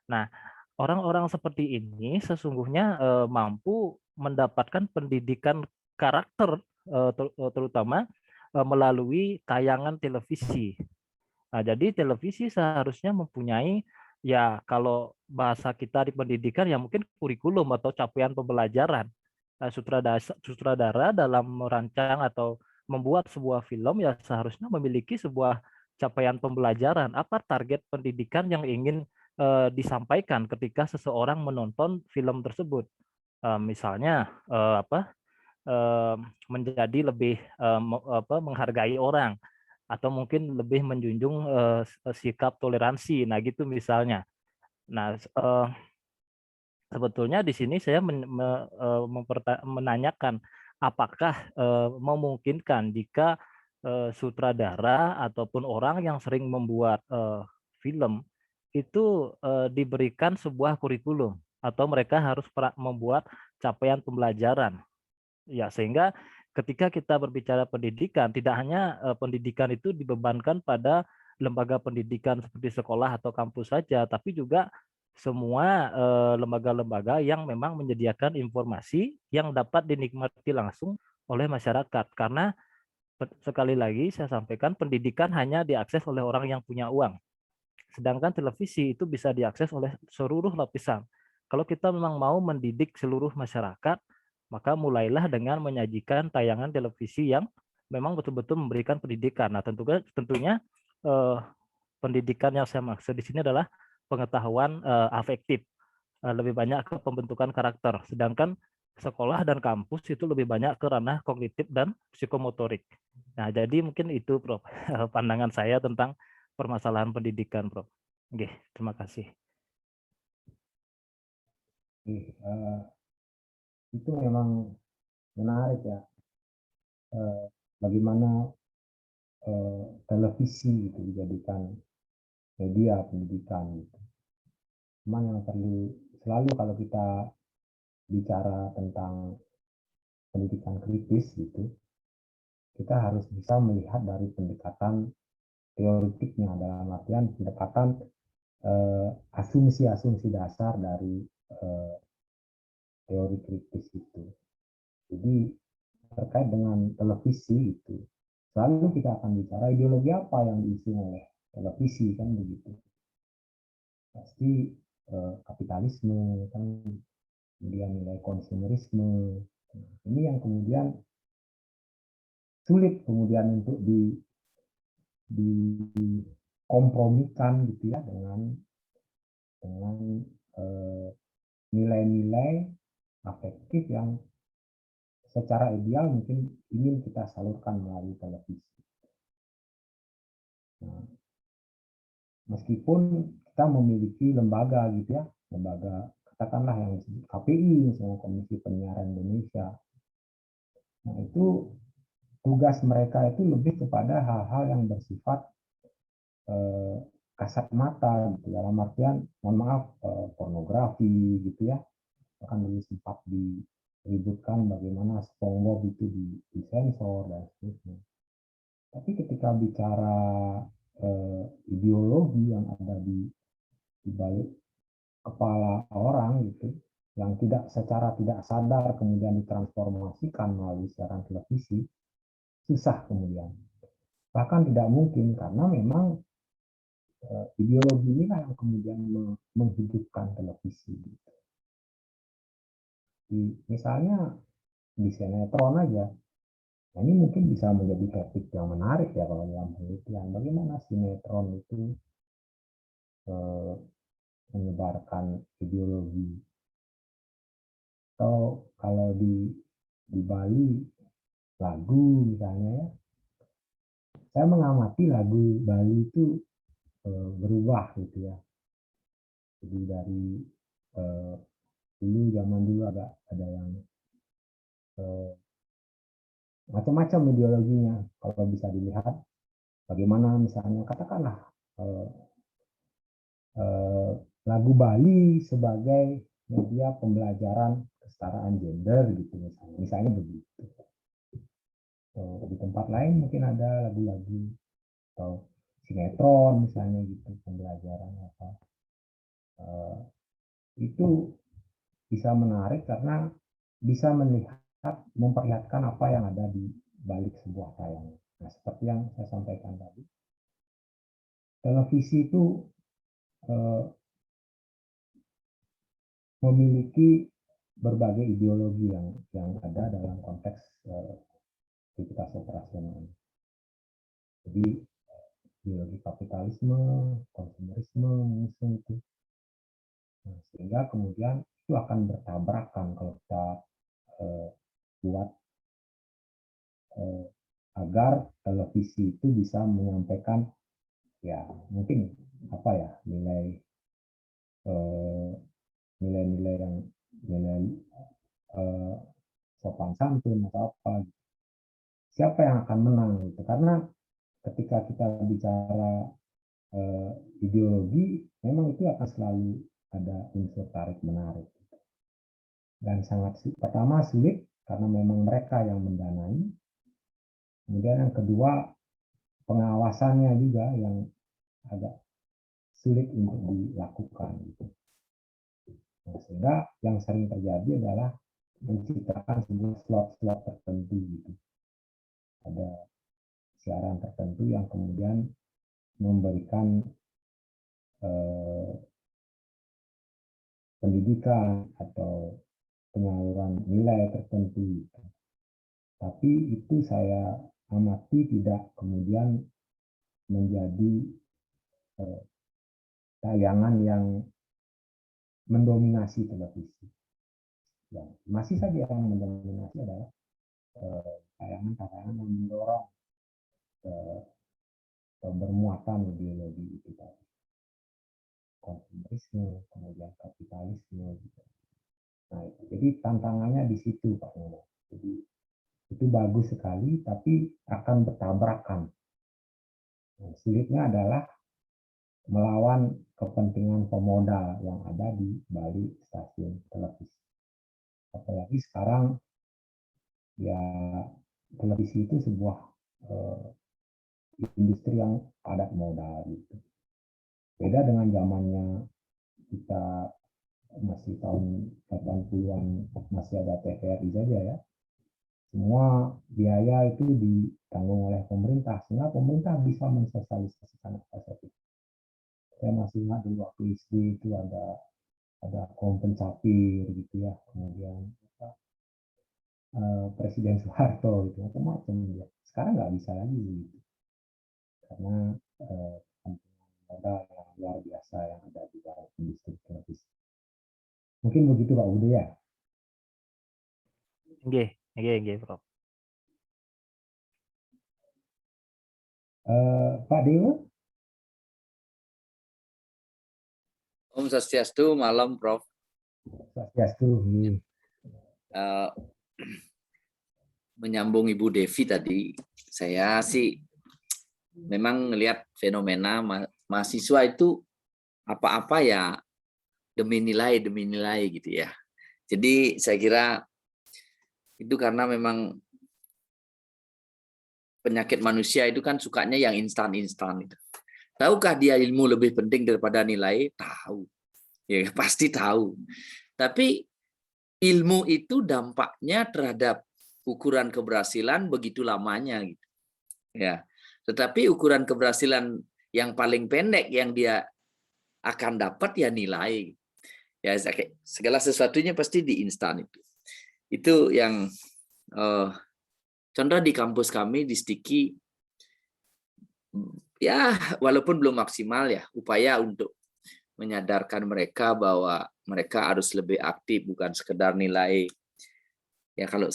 Nah, orang-orang seperti ini sesungguhnya mampu mendapatkan pendidikan karakter, terutama melalui tayangan televisi. Nah, jadi televisi seharusnya mempunyai, ya kalau bahasa kita di pendidikan ya mungkin kurikulum atau capaian pembelajaran. Sutradara dalam merancang atau membuat sebuah film ya seharusnya memiliki sebuah capaian pembelajaran. Apa target pendidikan yang ingin disampaikan ketika seseorang menonton film tersebut? Misalnya menjadi lebih menghargai orang, atau mungkin lebih menjunjung sikap toleransi. Nah, gitu misalnya. Nah, sebetulnya di sini saya menanyakan apakah memungkinkan jika sutradara ataupun orang yang sering membuat film itu diberikan sebuah kurikulum, atau mereka harus membuat capaian pembelajaran. Ya, sehingga ketika kita berbicara pendidikan, tidak hanya pendidikan itu dibebankan pada lembaga pendidikan seperti sekolah atau kampus saja, tapi juga semua lembaga-lembaga yang memang menyediakan informasi yang dapat dinikmati langsung oleh masyarakat. Karena sekali lagi saya sampaikan, pendidikan hanya diakses oleh orang yang punya uang. Sedangkan televisi itu bisa diakses oleh seluruh lapisan. Kalau kita memang mau mendidik seluruh masyarakat, maka mulailah dengan menyajikan tayangan televisi yang memang betul-betul memberikan pendidikan. Nah, tentunya pendidikan yang saya maksud di sini adalah pengetahuan afektif, lebih banyak ke pembentukan karakter. Sedangkan sekolah dan kampus itu lebih banyak ke ranah kognitif dan psikomotorik. Nah, jadi mungkin itu, Prof, pandangan saya tentang permasalahan pendidikan, Prof. Oke, terima kasih. Itu memang menarik ya, bagaimana televisi itu dijadikan media pendidikan. Memang yang perlu selalu kalau kita bicara tentang pendidikan kritis gitu, kita harus bisa melihat dari pendekatan teoritiknya, dalam artian pendekatan asumsi-asumsi dasar dari teori kritis itu. Jadi terkait dengan televisi itu, selalu kita akan bicara ideologi apa yang diusung oleh televisi, kan begitu. Pasti kapitalisme, kan, kemudian nilai konsumerisme. Ini yang kemudian sulit kemudian untuk dikompromikan gitu ya dengan nilai-nilai afektif yang secara ideal mungkin ingin kita salurkan melalui televisi. Nah, meskipun kita memiliki lembaga gitu ya, lembaga katakanlah yang disebut KPI, misalnya Komisi Penyiaran Indonesia. Nah, itu tugas mereka itu lebih kepada hal-hal yang bersifat kasat mata gitu, dalam artian mohon maaf pornografi gitu ya, bahkan dulu sempat diributkan bagaimana SpongeBob itu disensor dan seterusnya. Tapi ketika bicara ideologi yang ada di balik kepala orang gitu, yang secara tidak sadar kemudian ditransformasikan melalui siaran televisi, susah kemudian. Bahkan tidak mungkin, karena memang ideologi inilah yang kemudian menghidupkan televisi. Misalnya di sinetron aja, nah ini mungkin bisa menjadi topik yang menarik ya kalau dalam penelitian. Bagaimana sinetron itu menyebarkan ideologi. Atau kalau di Bali lagu misalnya ya, saya mengamati lagu Bali itu berubah gitu ya. Jadi dari dulu zaman dulu ada yang macam-macam ideologinya. Kalau bisa dilihat bagaimana misalnya katakanlah lagu Bali sebagai media pembelajaran kesetaraan gender gitu misalnya begitu. Di tempat lain mungkin ada lagu-lagu atau sinetron misalnya gitu pembelajaran apa itu bisa menarik karena bisa melihat memperlihatkan apa yang ada di balik sebuah tayangan. Nah, seperti yang saya sampaikan tadi, televisi itu memiliki berbagai ideologi yang ada dalam konteks aktivitas operasional. Jadi ideologi kapitalisme, konsumerisme, mengusung itu. Nah, sehingga kemudian itu akan bertabrakan kalau kita buat agar televisi itu bisa menyampaikan ya mungkin apa ya nilai-nilai yang nilai sopan santun atau apa, siapa yang akan menang gitu. Karena ketika kita bicara ideologi memang itu akan selalu ada unsur tarik menarik dan sangat pertama sulit karena memang mereka yang mendanai, kemudian yang kedua pengawasannya juga yang agak sulit untuk dilakukan gitu. Nah, sehingga yang sering terjadi adalah menciptakan sebuah slot-slot tertentu gitu. Ada siaran tertentu yang kemudian memberikan pendidikan atau penyaluran nilai tertentu gitu. Tapi itu saya amati tidak kemudian menjadi tayangan yang mendominasi televisi. Ya, masih saja yang mendominasi adalah tayangan-tayangan yang mendorong bermuatan ideologi itu tadi. Konsumerisme, kemudian kapitalisme. Gitu. Nah, jadi tantangannya di situ Pak Nino. Jadi itu bagus sekali, tapi akan bertabrakan. Nah, sulitnya adalah melawan kepentingan pemodal yang ada di balik stasiun televisi. Apalagi sekarang ya televisi itu sebuah industri yang padat modal gitu. Beda dengan zamannya kita masih tahun 80-an masih ada TVRI saja ya. Semua biaya itu ditanggung oleh pemerintah sehingga pemerintah bisa mensosialisasikan apa saja. Saya masih ingat dulu waktu SD itu ada kolom pencapir gitu ya, kemudian Presiden Soeharto gitu macam-macam ya. Sekarang nggak bisa lagi gitu karena modal yang luar biasa yang ada di dalam industri televisi. Mungkin begitu Pak Budi ya. Nggih, Prof. Pak Dewa? Om Swastiastu, malam Prof. Swastiastu. Menyambung Ibu Devi tadi, saya sih memang melihat fenomena mahasiswa itu apa-apa ya demi nilai gitu ya. Jadi saya kira itu karena memang penyakit manusia itu kan sukanya yang instan-instan itu. Tahukah dia ilmu lebih penting daripada nilai? Tahu. Ya, pasti tahu. Tapi ilmu itu dampaknya terhadap ukuran keberhasilan begitu lamanya gitu. Ya. Tetapi ukuran keberhasilan yang paling pendek yang dia akan dapat ya nilai. Ya, segala sesuatunya pasti di instan itu. Itu yang contoh di kampus kami di Stiki, ya walaupun belum maksimal ya upaya untuk menyadarkan mereka bahwa mereka harus lebih aktif bukan sekedar nilai. Ya kalau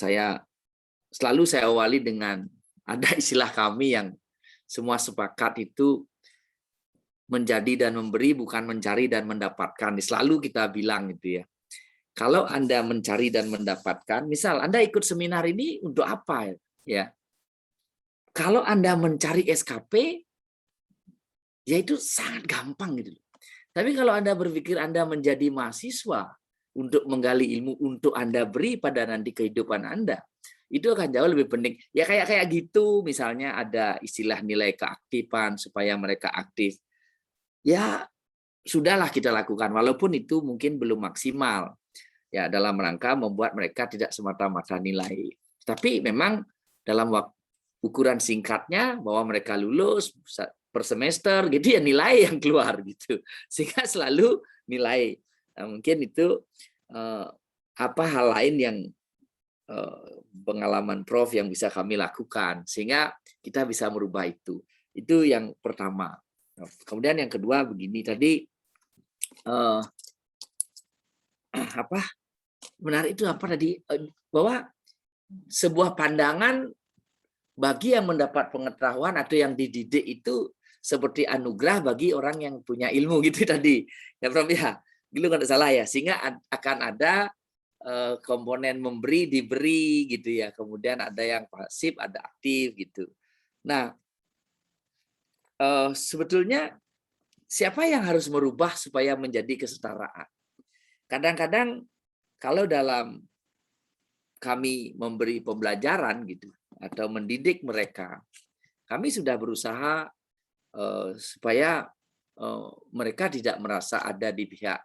selalu saya awali dengan ada istilah kami yang semua sepakat itu menjadi dan memberi, bukan mencari dan mendapatkan. Selalu kita bilang gitu ya. Kalau Anda mencari dan mendapatkan, misal Anda ikut seminar ini untuk apa ya? Kalau Anda mencari SKP, ya itu sangat gampang gitu. Tapi kalau Anda berpikir Anda menjadi mahasiswa untuk menggali ilmu untuk Anda beri pada nanti kehidupan Anda, itu akan jauh lebih penting. Ya kayak gitu, misalnya ada istilah nilai keaktifan supaya mereka aktif. Ya sudahlah kita lakukan, walaupun itu mungkin belum maksimal. Ya dalam rangka membuat mereka tidak semata-mata nilai. Tapi memang dalam ukuran singkatnya bahwa mereka lulus per semester gitu ya, nilai yang keluar gitu, sehingga selalu nilai. Nah, mungkin itu apa hal lain yang pengalaman Prof yang bisa kami lakukan sehingga kita bisa merubah itu yang pertama. Kemudian yang kedua begini tadi, apa menarik itu apa tadi, bahwa sebuah pandangan bagi yang mendapat pengetahuan atau yang dididik itu seperti anugerah bagi orang yang punya ilmu gitu tadi ya Prof ya, gitu nggak salah ya, sehingga akan ada komponen memberi diberi gitu ya, kemudian ada yang pasif ada aktif gitu. Nah sebetulnya siapa yang harus merubah supaya menjadi kesetaraan? Kadang-kadang kalau dalam kami memberi pembelajaran gitu atau mendidik mereka, kami sudah berusaha supaya mereka tidak merasa ada di pihak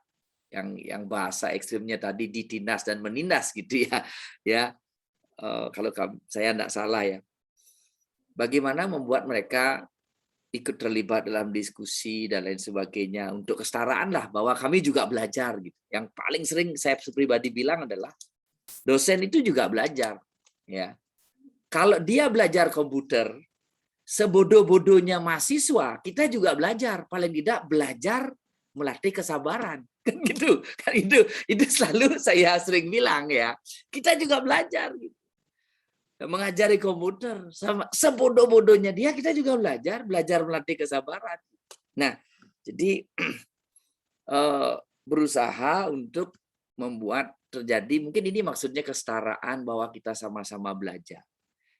yang bahasa ekstrimnya tadi ditindas dan menindas gitu ya. Ya kalau saya tidak salah ya. Bagaimana membuat mereka ikut terlibat dalam diskusi dan lain sebagainya untuk kesetaraan lah, bahwa kami juga belajar gitu. Yang paling sering saya pribadi bilang adalah dosen itu juga belajar ya. Kalau dia belajar komputer, sebodoh-bodohnya mahasiswa, kita juga belajar, paling tidak belajar melatih kesabaran. Kan gitu. Kan itu selalu saya sering bilang ya. Kita juga belajar gitu. Mengajari komputer sama sebodoh-bodohnya dia, kita juga belajar melatih kesabaran. Nah, jadi berusaha untuk membuat terjadi, mungkin ini maksudnya kesetaraan, bahwa kita sama-sama belajar.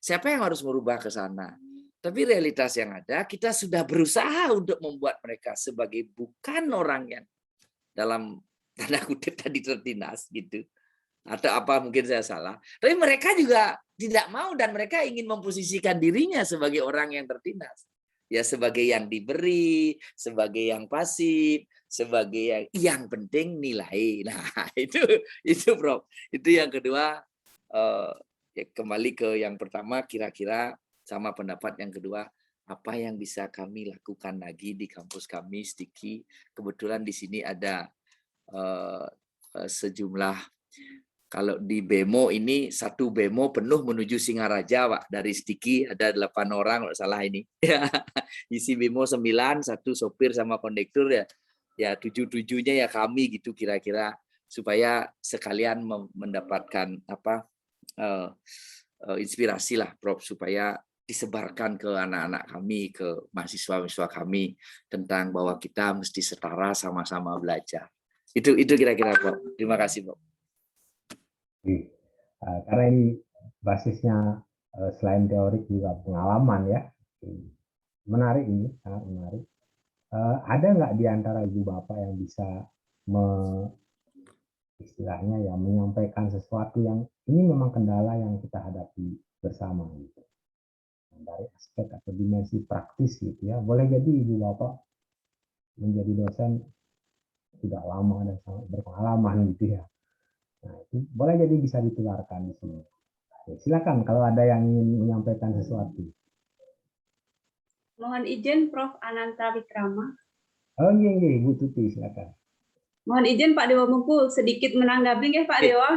Siapa yang harus merubah ke sana? Tapi realitas yang ada, kita sudah berusaha untuk membuat mereka sebagai bukan orang yang dalam tanda kutip tadi tertindas gitu. Atau apa mungkin saya salah. Tapi mereka juga tidak mau dan mereka ingin memposisikan dirinya sebagai orang yang tertindas. Ya sebagai yang diberi, sebagai yang pasif, sebagai yang penting nilai. Nah, itu Prof. Itu yang kedua. Ya, kembali ke yang pertama, kira-kira sama pendapat yang kedua, apa yang bisa kami lakukan lagi di kampus kami Stiki. Kebetulan di sini ada sejumlah, kalau di Bemo ini satu Bemo penuh menuju Singaraja Pak, dari Stiki ada 8 orang kalau salah ini. Ya, isi Bemo 9, satu sopir sama kondektur ya. Ya 7-7-nya ya kami gitu kira-kira, supaya sekalian mendapatkan apa inspirasi lah Prof, supaya disebarkan ke anak-anak kami, ke mahasiswa-mahasiswa kami tentang bahwa kita mesti setara, sama-sama belajar. Itu kira-kira Prof. Terima kasih Prof. Karena ini basisnya selain teori juga pengalaman ya. Menarik ini, sangat menarik. Ada nggak di antara ibu bapak yang bisa istilahnya ya menyampaikan sesuatu yang ini memang kendala yang kita hadapi bersama gitu, dari aspek atau dimensi praktis gitu ya. Boleh jadi ibu bapak menjadi dosen sudah lama dan sangat berpengalaman gitu ya. Nah itu boleh jadi bisa ditularkan di sini. Ya, silakan kalau ada yang ingin menyampaikan sesuatu. Mohon izin Prof. Ananta Wikrama. Oh iya, Bu Tuti silakan. Mohon izin Pak Dewa Mungku sedikit menanggapi ya Pak Dewa.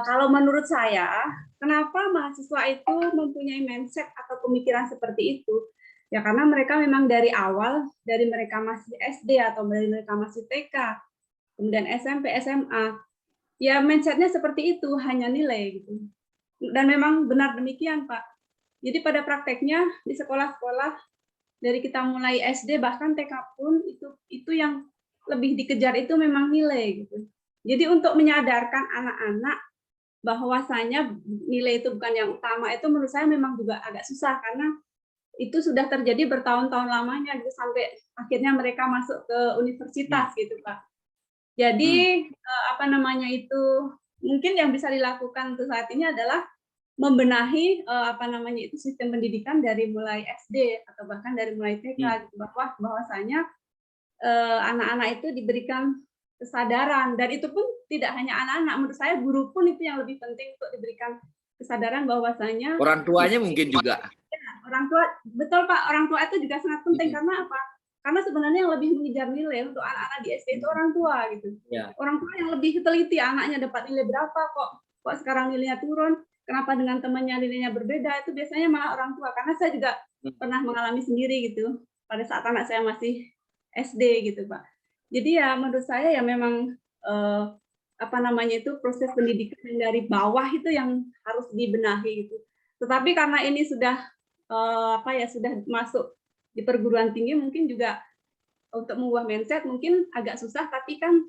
Kalau menurut saya, kenapa mahasiswa itu mempunyai mindset atau pemikiran seperti itu? Ya karena mereka memang dari awal, dari mereka masih SD atau dari mereka masih TK, kemudian SMP, SMA, ya mindsetnya seperti itu, hanya nilai gitu. Dan memang benar demikian Pak. Jadi pada prakteknya di sekolah-sekolah dari kita mulai SD bahkan TK pun itu yang lebih dikejar itu memang nilai gitu. Jadi untuk menyadarkan anak-anak bahwasanya nilai itu bukan yang utama itu menurut saya memang juga agak susah karena itu sudah terjadi bertahun-tahun lamanya gitu sampai akhirnya mereka masuk ke universitas gitu Pak. Jadi apa namanya itu mungkin yang bisa dilakukan untuk saat ini adalah membenahi apa namanya itu sistem pendidikan dari mulai SD atau bahkan dari mulai TK gitu, bahwasanya anak-anak itu diberikan kesadaran dan itu pun tidak hanya anak-anak, menurut saya guru pun itu yang lebih penting untuk diberikan kesadaran bahwasanya Orang tuanya mungkin juga. Orang tua, betul Pak, orang tua itu juga sangat penting karena apa? Karena sebenarnya yang lebih mengejar nilai untuk anak-anak di SD itu orang tua gitu. Ya. Orang tua yang lebih teliti anaknya dapat nilai berapa kok sekarang nilainya turun, kenapa dengan temannya nilainya berbeda, itu biasanya malah orang tua. Karena saya juga pernah mengalami sendiri gitu pada saat anak saya masih SD gitu Pak. Jadi ya menurut saya ya memang apa namanya itu proses pendidikan dari bawah itu yang harus dibenahi gitu. Tetapi karena ini sudah sudah masuk di perguruan tinggi mungkin juga untuk mengubah mindset mungkin agak susah tapi kan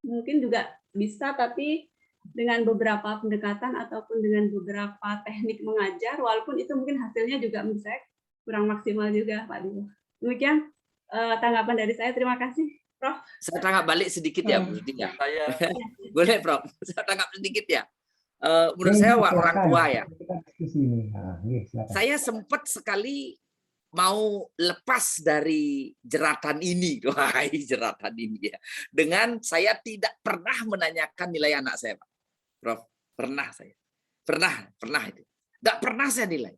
mungkin juga bisa tapi dengan beberapa pendekatan ataupun dengan beberapa teknik mengajar walaupun itu mungkin hasilnya juga menurut saya kurang maksimal juga Pak Dio. Demikian tanggapan dari saya. Terima kasih Prof. Saya tanggap balik sedikit ya Bu Siti ya. Boleh Prof. Saya tanggap sedikit ya. Menurut saya orang tua ya. Saya sempat sekali mau lepas dari jeratan ini, jeratan ini ya. Dengan saya tidak pernah menanyakan nilai anak saya, Pak. Prof, pernah saya. Pernah itu. Tidak pernah saya nilai.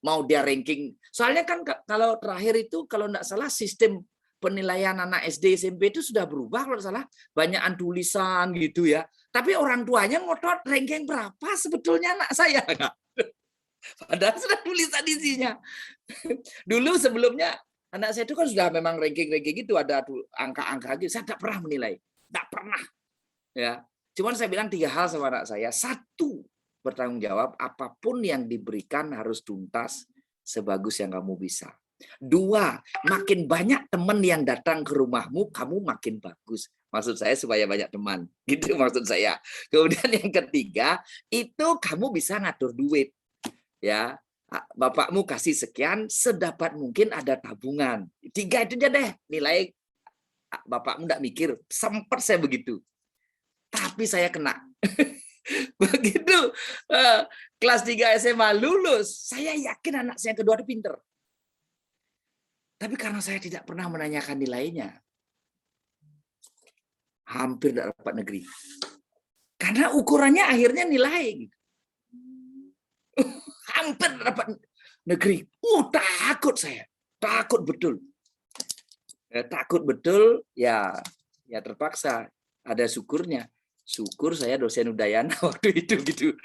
Mau dia ranking. Soalnya kan kalau terakhir itu kalau tidak salah sistem penilaian anak SD SMP itu sudah berubah kalau salah, banyakan tulisan gitu ya. Tapi orang tuanya ngotot ranking berapa sebetulnya anak saya. Padahal sudah tulisan isinya. Dulu sebelumnya anak saya itu kan sudah memang ranking-ranking gitu, ada angka-angka gitu. Saya tidak pernah menilai. Tidak pernah. Ya. Cuman saya bilang 3 hal sama anak saya. 1, bertanggung jawab, apapun yang diberikan harus tuntas sebagus yang kamu bisa. 2, makin banyak teman yang datang ke rumahmu, kamu makin bagus. Maksud saya supaya banyak teman. Gitu maksud saya. Kemudian yang ketiga, itu kamu bisa ngatur duit. Ya, bapakmu kasih sekian, sedapat mungkin ada tabungan. 3 itu aja deh, nilai bapakmu enggak mikir. Sempat saya begitu. Tapi saya kena. Begitu kelas 3 SMA lulus, saya yakin anak saya yang kedua itu pinter. Tapi karena saya tidak pernah menanyakan nilainya, hampir tidak dapat negeri. Karena ukurannya akhirnya nilai. Hampir dapat negeri. Takut saya. Takut betul. Takut betul, ya terpaksa. Ada syukurnya. Syukur saya dosen Udayana waktu itu gitu.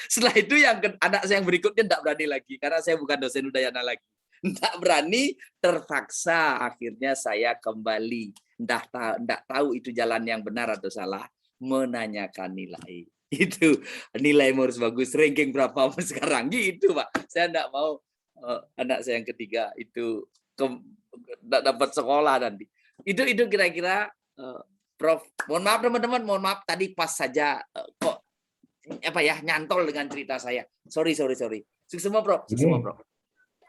Setelah itu yang anak saya yang berikutnya tidak berani lagi. Karena saya bukan dosen Udayana lagi. Tidak berani, terpaksa akhirnya saya kembali. Tidak tahu itu jalan yang benar atau salah. Menanyakan nilai. Itu nilai harus bagus, ranking berapa sekarang gitu Pak. Saya tidak mau anak saya yang ketiga itu tidak dapat sekolah nanti. Itu kira-kira Prof. Mohon maaf teman-teman, mohon maaf tadi pas saja kok nyantol dengan cerita saya. Sorry. Sukses semua Prof. Sukses semua Prof.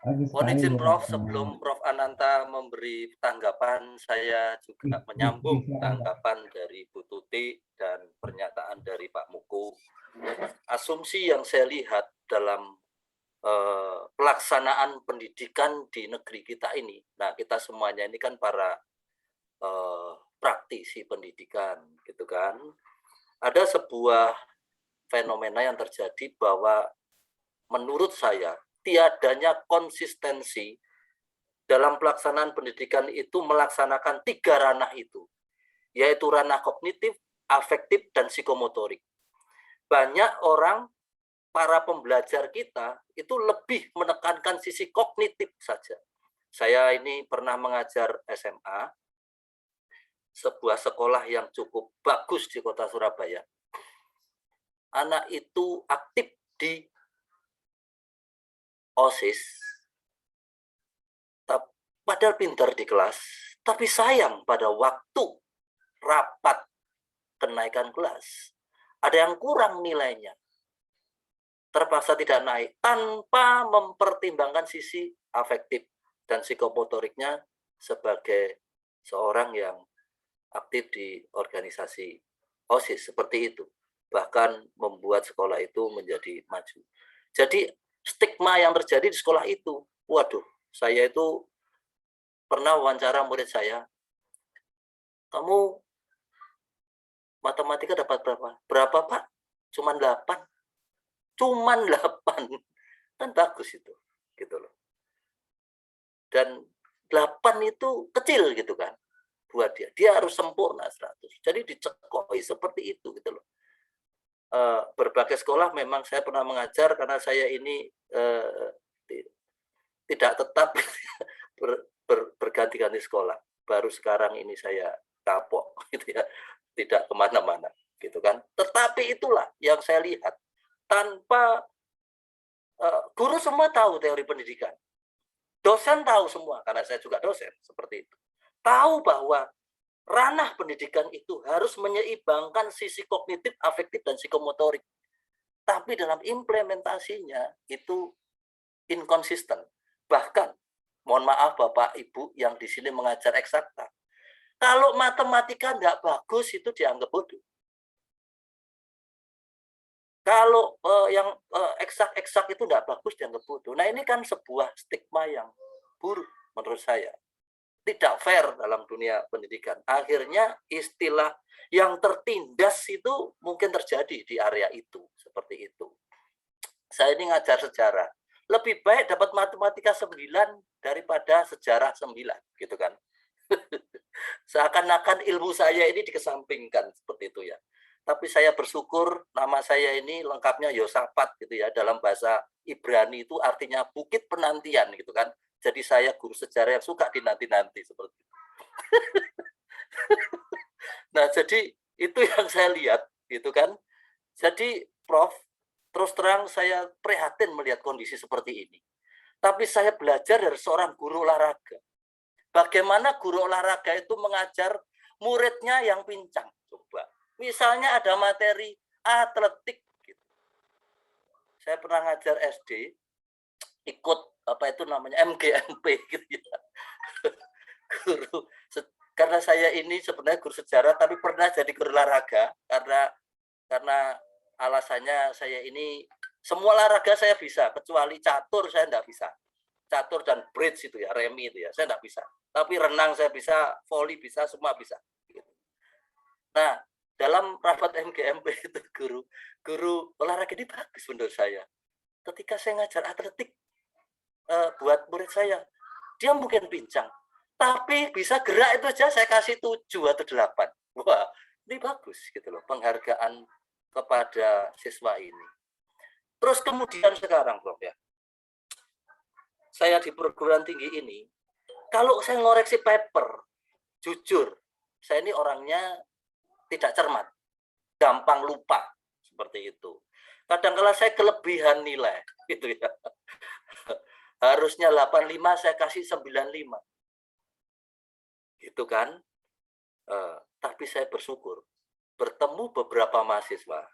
Mohon izin Prof, sebelum Prof Ananta memberi tanggapan, saya juga menyambung tanggapan dari Bu Tuti dan pernyataan dari Pak Muku. Asumsi yang saya lihat dalam pelaksanaan pendidikan di negeri kita ini, nah kita semuanya ini kan para praktisi pendidikan, gitu kan. Ada sebuah fenomena yang terjadi bahwa menurut saya tiadanya konsistensi dalam pelaksanaan pendidikan itu melaksanakan 3 ranah itu, yaitu ranah kognitif, afektif, dan psikomotorik. Banyak orang, para pembelajar kita, itu lebih menekankan sisi kognitif saja. Saya ini pernah mengajar SMA, sebuah sekolah yang cukup bagus di kota Surabaya. Anak itu aktif di OSIS, padahal pintar di kelas, tapi sayang pada waktu rapat kenaikan kelas, ada yang kurang nilainya, terpaksa tidak naik tanpa mempertimbangkan sisi afektif dan psikomotoriknya sebagai seorang yang aktif di organisasi OSIS seperti itu, bahkan membuat sekolah itu menjadi maju. Jadi stigma yang terjadi di sekolah itu, waduh, saya itu pernah wawancara murid saya, kamu matematika dapat berapa? Berapa, Pak? Cuman 8. Cuman 8. Kan bagus itu, gitu loh. Dan 8 itu kecil gitu kan buat dia. Dia harus sempurna 100. Jadi dicekoi seperti itu gitu loh. Berbagai sekolah memang saya pernah mengajar karena saya ini tidak tetap berganti-ganti sekolah. Baru sekarang ini saya kapok gitu ya, tidak kemana-mana gitu kan. Tetapi itulah yang saya lihat, tanpa guru semua tahu teori pendidikan, dosen tahu semua karena saya juga dosen seperti itu, tahu bahwa ranah pendidikan itu harus menyeimbangkan sisi kognitif, afektif, dan psikomotorik. Tapi dalam implementasinya itu inkonsisten. Bahkan, mohon maaf Bapak Ibu yang di sini mengajar eksakta, kalau matematika tidak bagus itu dianggap bodoh. Kalau yang eksak-eksak itu tidak bagus dianggap bodoh. Nah ini kan sebuah stigma yang buruk menurut saya. Tidak fair dalam dunia pendidikan. Akhirnya istilah yang tertindas itu mungkin terjadi di area itu. Seperti itu. Saya ini ngajar sejarah. Lebih baik dapat matematika 9 daripada sejarah 9. Gitu kan. Seakan-akan ilmu saya ini dikesampingkan. Seperti itu ya. Tapi saya bersyukur nama saya ini lengkapnya Yosafat gitu ya. Dalam bahasa Ibrani itu artinya bukit penantian gitu kan. Jadi saya guru sejarah yang suka dinanti-nanti seperti itu. Nah, jadi itu yang saya lihat gitu kan. Jadi Prof, terus terang saya prihatin melihat kondisi seperti ini. Tapi saya belajar dari seorang guru olahraga. Bagaimana guru olahraga itu mengajar muridnya yang pincang. Coba. Misalnya ada materi atletik gitu. Saya pernah ngajar SD, ikut apa itu namanya MGMP gitu ya. Guru, karena saya ini sebenarnya guru sejarah tapi pernah jadi guru olahraga karena alasannya saya ini semua olahraga saya bisa kecuali catur saya enggak bisa. Catur dan bridge itu ya, remi itu ya, saya enggak bisa. Tapi renang saya bisa, volley bisa, semua bisa. Nah, dalam rapat MGMP itu guru olahraga ini bagus menurut saya. Ketika saya ngajar atletik buat murid saya, dia mungkin pincang, tapi bisa gerak itu aja saya kasih 7 atau 8. Wah, ini bagus gitu loh, penghargaan kepada siswa ini. Terus kemudian sekarang Prof ya, saya di perguruan tinggi ini, kalau saya ngoreksi paper, jujur, saya ini orangnya tidak cermat, gampang lupa, seperti itu. Kadang-kala saya kelebihan nilai, gitu ya. Harusnya 85, saya kasih 95. Gitu kan. Tapi saya bersyukur, bertemu beberapa mahasiswa.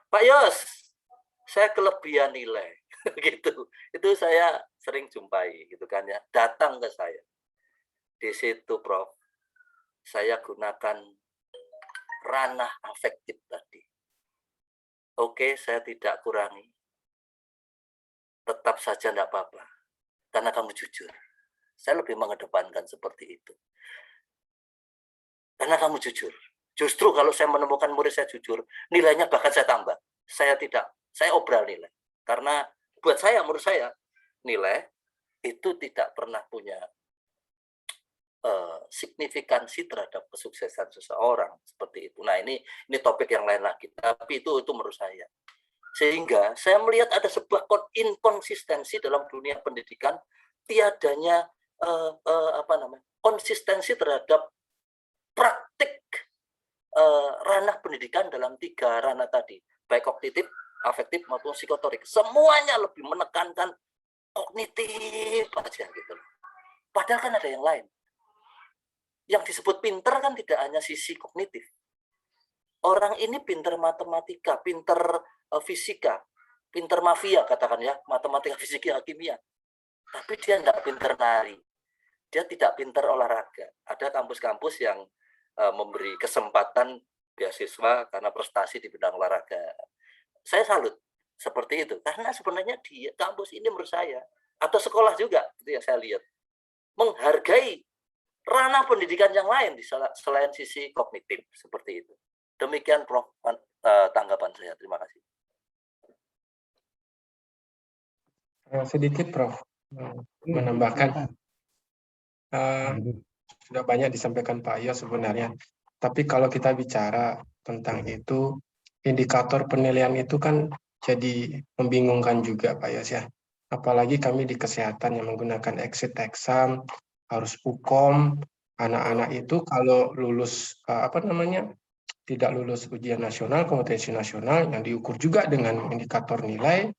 Pak Yos, saya kelebihan nilai. Gitu. Itu saya sering jumpai, gitu kan ya. Datang ke saya. Di situ, Prof, saya gunakan ranah afektif tadi. Oke, saya tidak kurangi. Tetap saja tidak apa-apa. Karena kamu jujur. Saya lebih mengedepankan seperti itu. Karena kamu jujur. Justru kalau saya menemukan murid saya jujur, nilainya bahkan saya tambah. Saya obral nilai. Karena buat saya, menurut saya, nilai itu tidak pernah punya signifikansi terhadap kesuksesan seseorang seperti itu. Nah ini topik yang lain lagi, tapi itu menurut saya. Sehingga saya melihat ada sebuah inkonsistensi dalam dunia pendidikan, tiadanya konsistensi terhadap praktik ranah pendidikan dalam 3 ranah tadi, baik kognitif, afektif maupun psikotorik. Semuanya lebih menekankan kognitif aja gitu. Padahal kan ada yang lain. Yang disebut pinter kan tidak hanya sisi kognitif. Orang ini pinter matematika, pinter fisika, pinter mafia katakan ya, matematika, fisika, kimia. Tapi dia tidak pinter nari. Dia tidak pinter olahraga. Ada kampus-kampus yang memberi kesempatan beasiswa karena prestasi di bidang olahraga. Saya salut seperti itu. Karena sebenarnya di kampus ini menurut saya, atau sekolah juga, itu yang saya lihat, menghargai ranah pendidikan yang lain selain sisi kognitif seperti itu. Demikian Prof, tanggapan saya. Terima kasih. Sedikit Prof menambahkan, sudah banyak disampaikan Pak Yos sebenarnya. Tapi kalau kita bicara tentang itu, indikator penilaian itu kan jadi membingungkan juga Pak Yos ya. Apalagi kami di kesehatan yang menggunakan exit exam, harus UKOM, anak-anak itu kalau lulus tidak lulus ujian nasional, kompetensi nasional yang diukur juga dengan indikator nilai,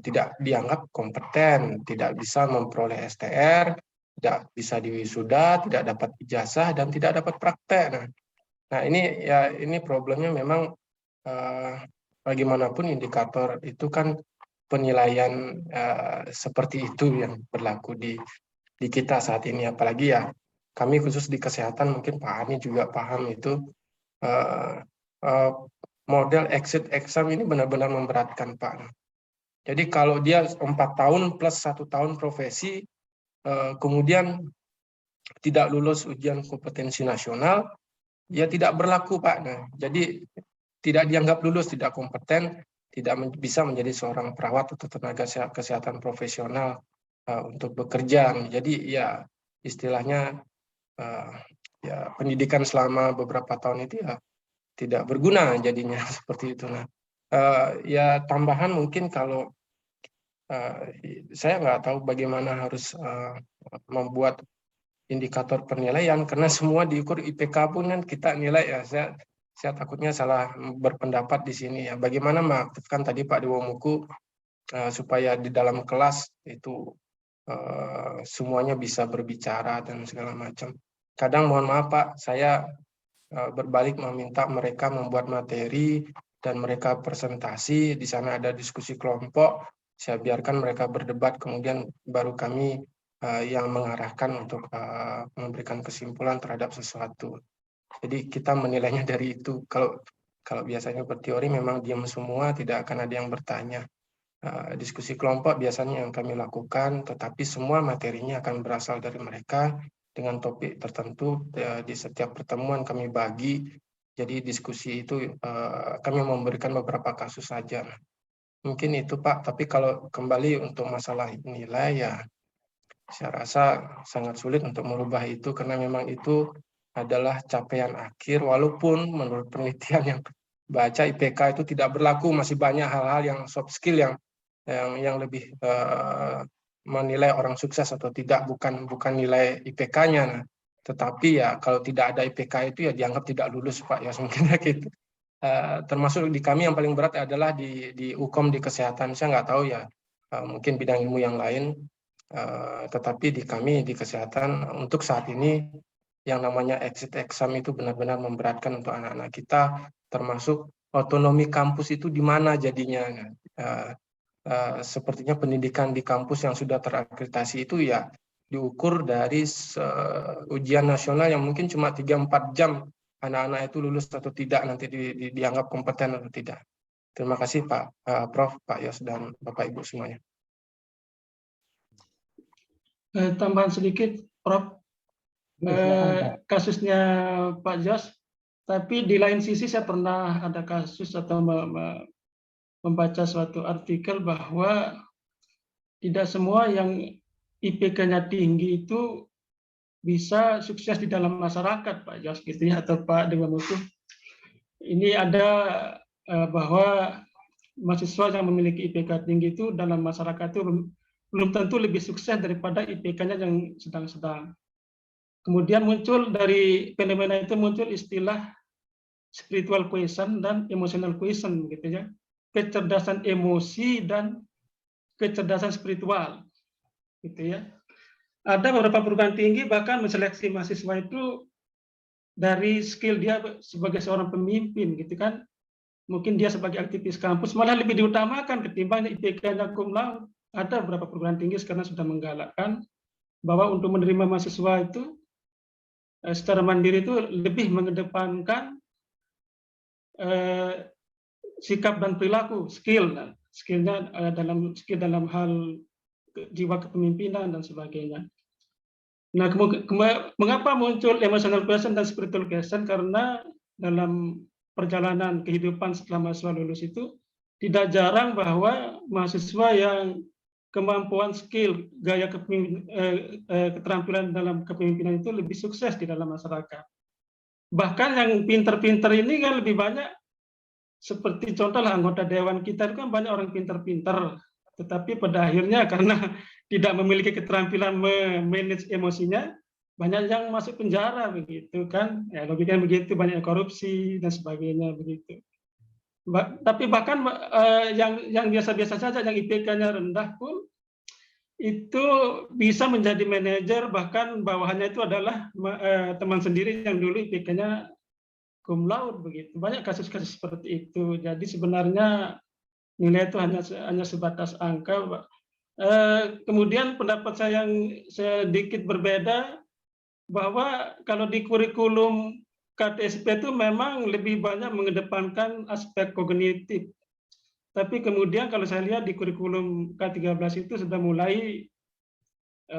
tidak dianggap kompeten, tidak bisa memperoleh STR, tidak bisa diwisuda, tidak dapat ijazah dan tidak dapat praktek. Nah ini problemnya memang bagaimanapun indikator itu kan penilaian seperti itu yang berlaku di kita saat ini, apalagi ya kami khusus di kesehatan, mungkin Pak Ani juga paham itu, model exit exam ini benar-benar memberatkan Pak. Jadi kalau dia 4 tahun plus 1 tahun profesi, kemudian tidak lulus ujian kompetensi nasional, ya tidak berlaku Pak. Nah, jadi tidak dianggap lulus, tidak kompeten, tidak bisa menjadi seorang perawat atau tenaga kesehatan profesional untuk bekerja. Jadi ya istilahnya ya pendidikan selama beberapa tahun itu ya tidak berguna jadinya seperti itu. Nah, ya tambahan mungkin kalau saya nggak tahu bagaimana harus membuat indikator penilaian karena semua diukur IPK pun kan kita nilai ya. Saya takutnya salah berpendapat di sini ya. Bagaimana mengaktifkan tadi Pak Dewo Muku supaya di dalam kelas itu semuanya bisa berbicara dan segala macam. Kadang mohon maaf Pak, saya berbalik meminta mereka membuat materi dan mereka presentasi, di sana ada diskusi kelompok, saya biarkan mereka berdebat, kemudian baru kami yang mengarahkan untuk memberikan kesimpulan terhadap sesuatu. Jadi kita menilainya dari itu. Kalau biasanya berteori memang diam semua, tidak akan ada yang bertanya. Diskusi kelompok biasanya yang kami lakukan, tetapi semua materinya akan berasal dari mereka dengan topik tertentu. Di setiap pertemuan kami bagi, jadi diskusi itu kami memberikan beberapa kasus saja. Mungkin itu Pak, tapi kalau kembali untuk masalah nilai ya saya rasa sangat sulit untuk merubah itu karena memang itu adalah capaian akhir, walaupun menurut penelitian yang baca IPK itu tidak berlaku, masih banyak hal-hal yang soft skill yang lebih menilai orang sukses atau tidak, bukan nilai IPK-nya. Nah, tetapi ya kalau tidak ada IPK itu ya dianggap tidak lulus Pak, ya mungkin gitu. Termasuk di kami yang paling berat adalah di UKOM di kesehatan. Saya nggak tahu ya, mungkin bidang ilmu yang lain, tetapi di kami di kesehatan untuk saat ini yang namanya exit exam itu benar-benar memberatkan untuk anak-anak kita, termasuk otonomi kampus itu di mana jadinya. Sepertinya pendidikan di kampus yang sudah terakreditasi itu ya diukur dari ujian nasional yang mungkin cuma 3-4 jam anak-anak itu lulus atau tidak, nanti dianggap kompeten atau tidak. Terima kasih Pak Prof, Pak Yos, dan Bapak Ibu semuanya. Tambahan sedikit Prof, kasusnya Pak Yos, tapi di lain sisi saya pernah ada kasus atau membaca suatu artikel bahwa tidak semua yang IPK-nya tinggi itu bisa sukses di dalam masyarakat, Pak Yos, gitu ya, atau Pak Dewa Muku. Ini ada bahwa mahasiswa yang memiliki IPK tinggi itu dalam masyarakat itu belum tentu lebih sukses daripada IPK-nya yang sedang-sedang. Kemudian muncul dari fenomena itu muncul istilah spiritual quotient dan emotional quotient, gitu ya. Kecerdasan emosi dan kecerdasan spiritual. gitu ya. Ada beberapa perguruan tinggi bahkan menseleksi mahasiswa itu dari skill dia sebagai seorang pemimpin gitu kan. Mungkin dia sebagai aktivis kampus malah lebih diutamakan ketimbang IPK-nya cum laude. Ada beberapa perguruan tinggi sekarang sudah menggalakkan bahwa untuk menerima mahasiswa itu secara mandiri itu lebih mengedepankan sikap dan perilaku, skillnya dalam hal jiwa kepemimpinan dan sebagainya. Nah, mengapa muncul emotional quotient dan spiritual quotient? Karena dalam perjalanan kehidupan setelah mahasiswa lulus itu tidak jarang bahwa mahasiswa yang kemampuan skill, gaya keterampilan dalam kepemimpinan itu lebih sukses di dalam masyarakat. Bahkan yang pinter-pinter ini kan lebih banyak, seperti contohlah anggota dewan kita itu kan banyak orang pinter-pinter, tetapi pada akhirnya karena tidak memiliki keterampilan memanage emosinya, banyak yang masuk penjara begitu kan, ya logikanya begitu, banyak korupsi dan sebagainya begitu. Tapi bahkan yang biasa-biasa saja, yang IPK-nya rendah pun itu bisa menjadi manajer, bahkan bawahannya itu adalah teman sendiri yang dulu IPK-nya cum laude begitu. Banyak kasus-kasus seperti itu. Jadi sebenarnya nilai itu hanya sebatas angka. Kemudian pendapat saya yang sedikit berbeda, bahwa kalau di kurikulum KTSP itu memang lebih banyak mengedepankan aspek kognitif. Tapi kemudian kalau saya lihat di kurikulum K13 itu sudah mulai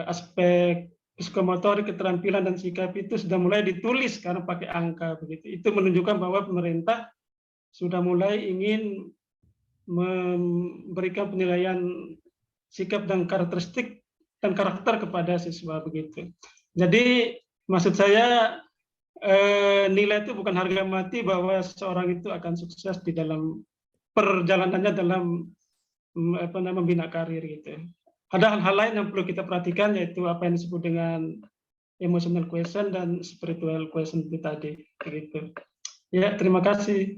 aspek psikomotorik, keterampilan dan sikap itu sudah mulai ditulis karena pakai angka begitu. Itu menunjukkan bahwa pemerintah sudah mulai ingin memberikan penilaian sikap dan karakteristik dan karakter kepada siswa begitu. Jadi maksud saya nilai itu bukan harga mati bahwa seseorang itu akan sukses di dalam perjalanannya dalam membina karir gitu. Ada hal-hal lain yang perlu kita perhatikan, yaitu apa yang disebut dengan emotional quotient dan spiritual quotient itu tadi begitu. Ya, terima kasih.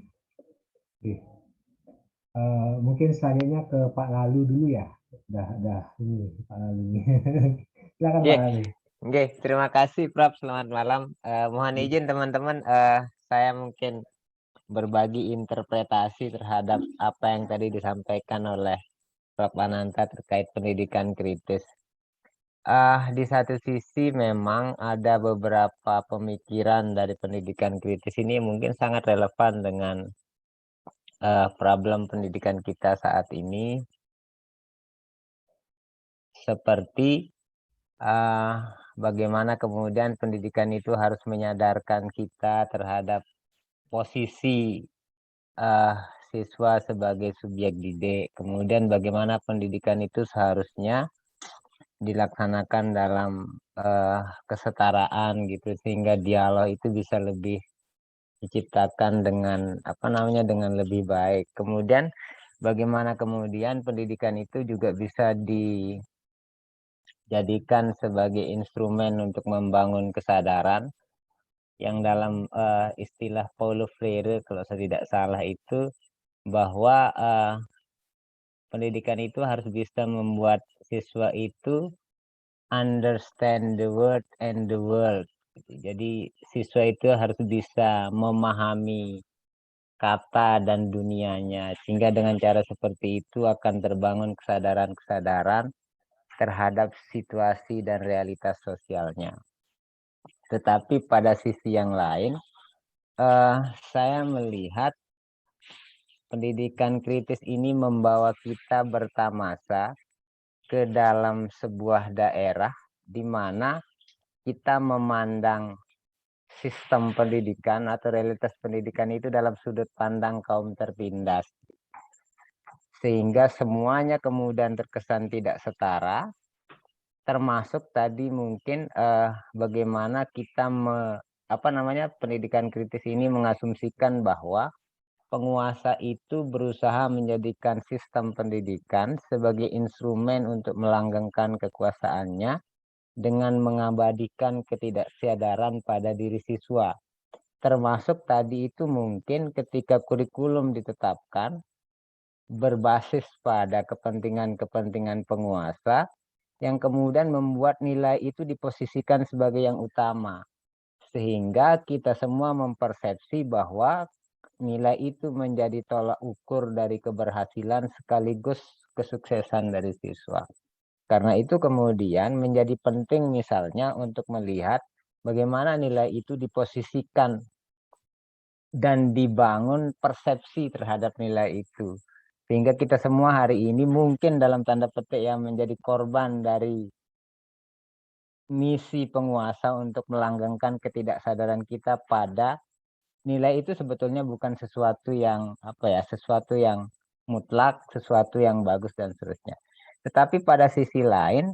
Mungkin selanjutnya ke Pak Lalu dulu ya. Dah ini Pak Lalu. Silakan Pak Lalu. Oke, terima kasih Prof. Selamat malam. Mohon izin teman-teman, saya mungkin berbagi interpretasi terhadap apa yang tadi disampaikan oleh Prof. Ananta terkait pendidikan kritis. Di satu sisi memang ada beberapa pemikiran dari pendidikan kritis ini mungkin sangat relevan dengan problem pendidikan kita saat ini, seperti bagaimana kemudian pendidikan itu harus menyadarkan kita terhadap posisi siswa sebagai subjek didik, kemudian bagaimana pendidikan itu seharusnya dilaksanakan dalam kesetaraan gitu, sehingga dialog itu bisa lebih diciptakan dengan dengan lebih baik. Kemudian bagaimana kemudian pendidikan itu juga bisa dijadikan sebagai instrumen untuk membangun kesadaran, yang dalam istilah Paulo Freire kalau saya tidak salah itu, bahwa pendidikan itu harus bisa membuat siswa itu understand the word and the world. Jadi siswa itu harus bisa memahami kata dan dunianya, sehingga dengan cara seperti itu akan terbangun kesadaran-kesadaran terhadap situasi dan realitas sosialnya. Tetapi pada sisi yang lain, saya melihat pendidikan kritis ini membawa kita bertamasa ke dalam sebuah daerah di mana kita memandang sistem pendidikan atau realitas pendidikan itu dalam sudut pandang kaum tertindas, sehingga semuanya kemudian terkesan tidak setara, termasuk tadi mungkin bagaimana kita pendidikan kritis ini mengasumsikan bahwa penguasa itu berusaha menjadikan sistem pendidikan sebagai instrumen untuk melanggengkan kekuasaannya dengan mengabadikan ketidaksadaran pada diri siswa. Termasuk tadi itu mungkin ketika kurikulum ditetapkan berbasis pada kepentingan-kepentingan penguasa, yang kemudian membuat nilai itu diposisikan sebagai yang utama. Sehingga kita semua mempersepsi bahwa nilai itu menjadi tolak ukur dari keberhasilan sekaligus kesuksesan dari siswa. Karena itu kemudian menjadi penting misalnya untuk melihat bagaimana nilai itu diposisikan dan dibangun persepsi terhadap nilai itu. Sehingga kita semua hari ini mungkin dalam tanda petik yang menjadi korban dari misi penguasa untuk melanggengkan ketidaksadaran kita pada nilai itu sebetulnya bukan sesuatu yang sesuatu yang mutlak, sesuatu yang bagus dan seterusnya. Tetapi pada sisi lain,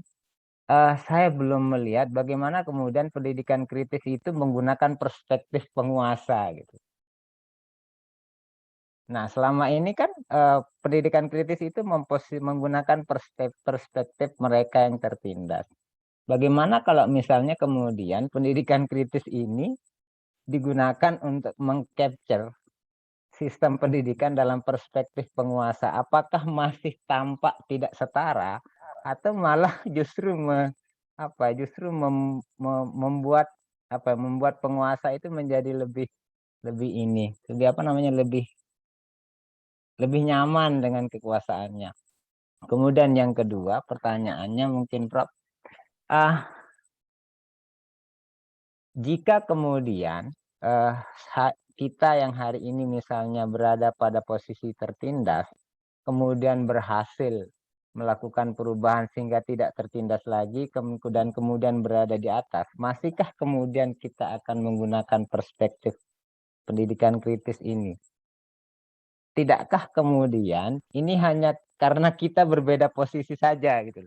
saya belum melihat bagaimana kemudian pendidikan kritis itu menggunakan perspektif penguasa gitu. Nah, selama ini kan pendidikan kritis itu menggunakan perspektif mereka yang tertindas. Bagaimana kalau misalnya kemudian pendidikan kritis ini digunakan untuk mengcapture sistem pendidikan dalam perspektif penguasa? Apakah masih tampak tidak setara atau malah justru membuat penguasa itu menjadi lebih nyaman dengan kekuasaannya? Kemudian yang kedua, pertanyaannya mungkin Prof, jika kemudian kita yang hari ini misalnya berada pada posisi tertindas, kemudian berhasil melakukan perubahan sehingga tidak tertindas lagi, dan kemudian berada di atas, masihkah kemudian kita akan menggunakan perspektif pendidikan kritis ini? Tidakkah kemudian ini hanya karena kita berbeda posisi saja gitu?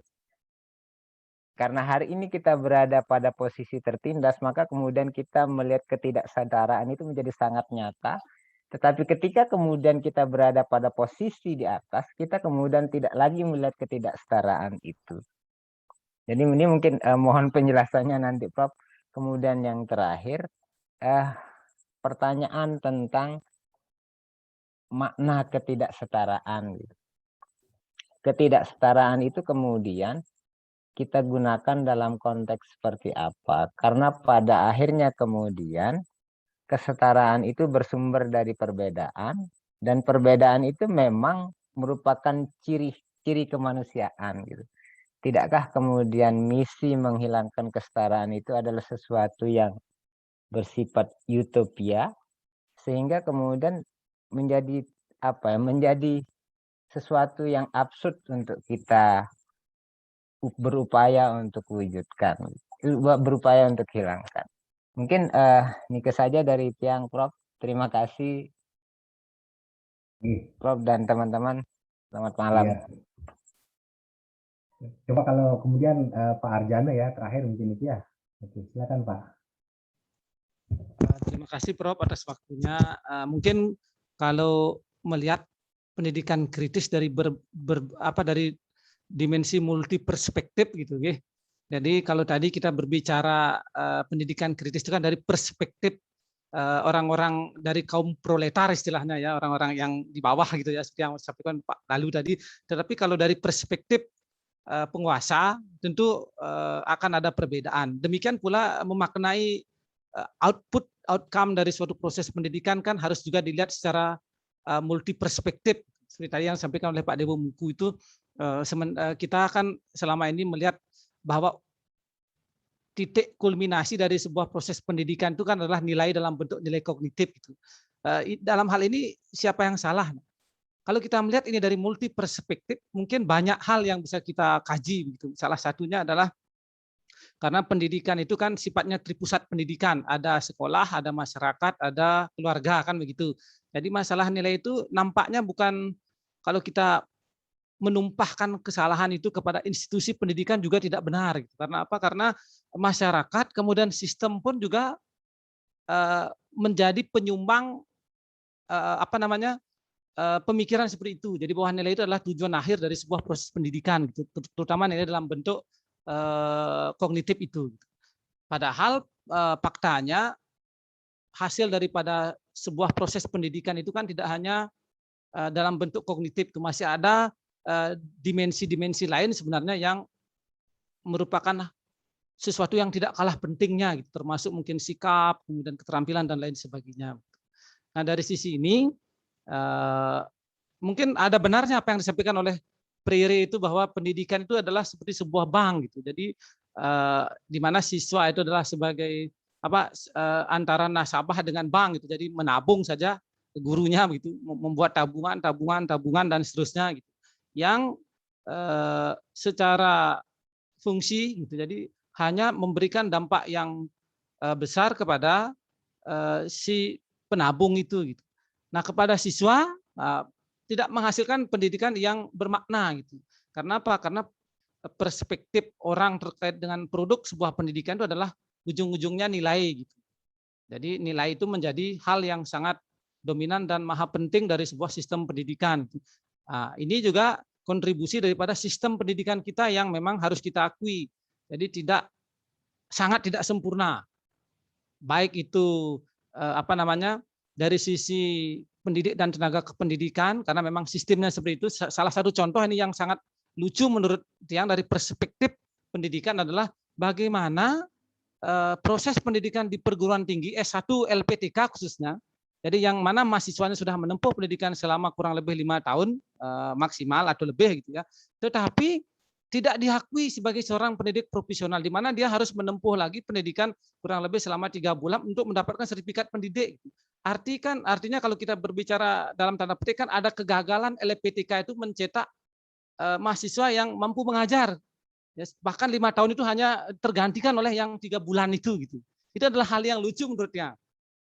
Karena hari ini kita berada pada posisi tertindas, maka kemudian kita melihat ketidaksadaran itu menjadi sangat nyata. Tetapi ketika kemudian kita berada pada posisi di atas, kita kemudian tidak lagi melihat ketidaksetaraan itu. Jadi ini mungkin mohon penjelasannya nanti Prof. Kemudian yang terakhir, pertanyaan tentang makna ketidaksetaraan. Ketidaksetaraan itu kemudian kita gunakan dalam konteks seperti apa? Karena pada akhirnya kemudian kesetaraan itu bersumber dari perbedaan, dan perbedaan itu memang merupakan ciri kemanusiaan gitu. Tidakkah kemudian misi menghilangkan kesetaraan itu adalah sesuatu yang bersifat utopia, sehingga kemudian menjadi menjadi sesuatu yang absurd untuk kita berupaya untuk wujudkan, berupaya untuk hilangkan. Mungkin Nike saja dari Tiang Prof. Terima kasih Prof dan teman-teman. Selamat malam. Iya. Coba kalau kemudian Pak Arjana ya terakhir mungkin itu ya. Oke, silakan Pak. Terima kasih Prof atas waktunya. Mungkin kalau melihat pendidikan kritis dari dari dimensi multi perspektif gitu ya. Jadi kalau tadi kita berbicara pendidikan kritis itu kan dari perspektif orang-orang dari kaum proletar istilahnya ya, orang-orang yang di bawah gitu ya, seperti yang disampaikan Pak Lalu tadi. Tetapi kalau dari perspektif penguasa tentu akan ada perbedaan. Demikian pula memaknai outcome dari suatu proses pendidikan kan harus juga dilihat secara multi perspektif. Seperti tadi yang disampaikan oleh Pak Dewo Muku itu, kita kan selama ini melihat bahwa titik kulminasi dari sebuah proses pendidikan itu kan adalah nilai dalam bentuk nilai kognitif. Dalam hal ini siapa yang salah? Kalau kita melihat ini dari multi perspektif, mungkin banyak hal yang bisa kita kaji. Salah satunya adalah karena pendidikan itu kan sifatnya tripusat pendidikan, ada sekolah, ada masyarakat, ada keluarga kan begitu. Jadi masalah nilai itu nampaknya bukan, kalau kita menumpahkan kesalahan itu kepada institusi pendidikan juga tidak benar. Karena apa? Karena masyarakat kemudian sistem pun juga menjadi penyumbang pemikiran seperti itu. Jadi bahwa nilai itu adalah tujuan akhir dari sebuah proses pendidikan, gitu. Terutama nilai dalam bentuk kognitif itu. Padahal faktanya hasil daripada sebuah proses pendidikan itu kan tidak hanya dalam bentuk kognitif, masih ada dimensi-dimensi lain sebenarnya yang merupakan sesuatu yang tidak kalah pentingnya, gitu, termasuk mungkin sikap, kemudian keterampilan dan lain sebagainya. Nah dari sisi ini mungkin ada benarnya apa yang disampaikan oleh Freire itu, bahwa pendidikan itu adalah seperti sebuah bank gitu. Jadi di mana siswa itu adalah sebagai antara nasabah dengan bank gitu. Jadi menabung saja gurunya gitu, membuat tabungan dan seterusnya gitu. Yang secara fungsi gitu. Jadi hanya memberikan dampak yang besar kepada si penabung itu gitu. Nah, kepada siswa tidak menghasilkan pendidikan yang bermakna gitu. Karena apa? Karena perspektif orang terkait dengan produk sebuah pendidikan itu adalah ujung-ujungnya nilai gitu. Jadi nilai itu menjadi hal yang sangat dominan dan maha penting dari sebuah sistem pendidikan. Nah, ini juga kontribusi daripada sistem pendidikan kita yang memang harus kita akui. Jadi sangat tidak sempurna. Baik itu dari sisi pendidik dan tenaga kependidikan, karena memang sistemnya seperti itu. Salah satu contoh ini yang sangat lucu menurut Tiang dari perspektif pendidikan adalah bagaimana proses pendidikan di perguruan tinggi S1 LPTK khususnya, jadi yang mana mahasiswanya sudah menempuh pendidikan selama kurang lebih 5 tahun maksimal atau lebih gitu ya, tetapi tidak diakui sebagai seorang pendidik profesional, di mana dia harus menempuh lagi pendidikan kurang lebih selama 3 bulan untuk mendapatkan sertifikat pendidik. Artinya kalau kita berbicara dalam tanda petik kan ada kegagalan LPTK itu mencetak mahasiswa yang mampu mengajar. Bahkan 5 tahun itu hanya tergantikan oleh yang 3 bulan itu gitu. Itu adalah hal yang lucu menurutnya.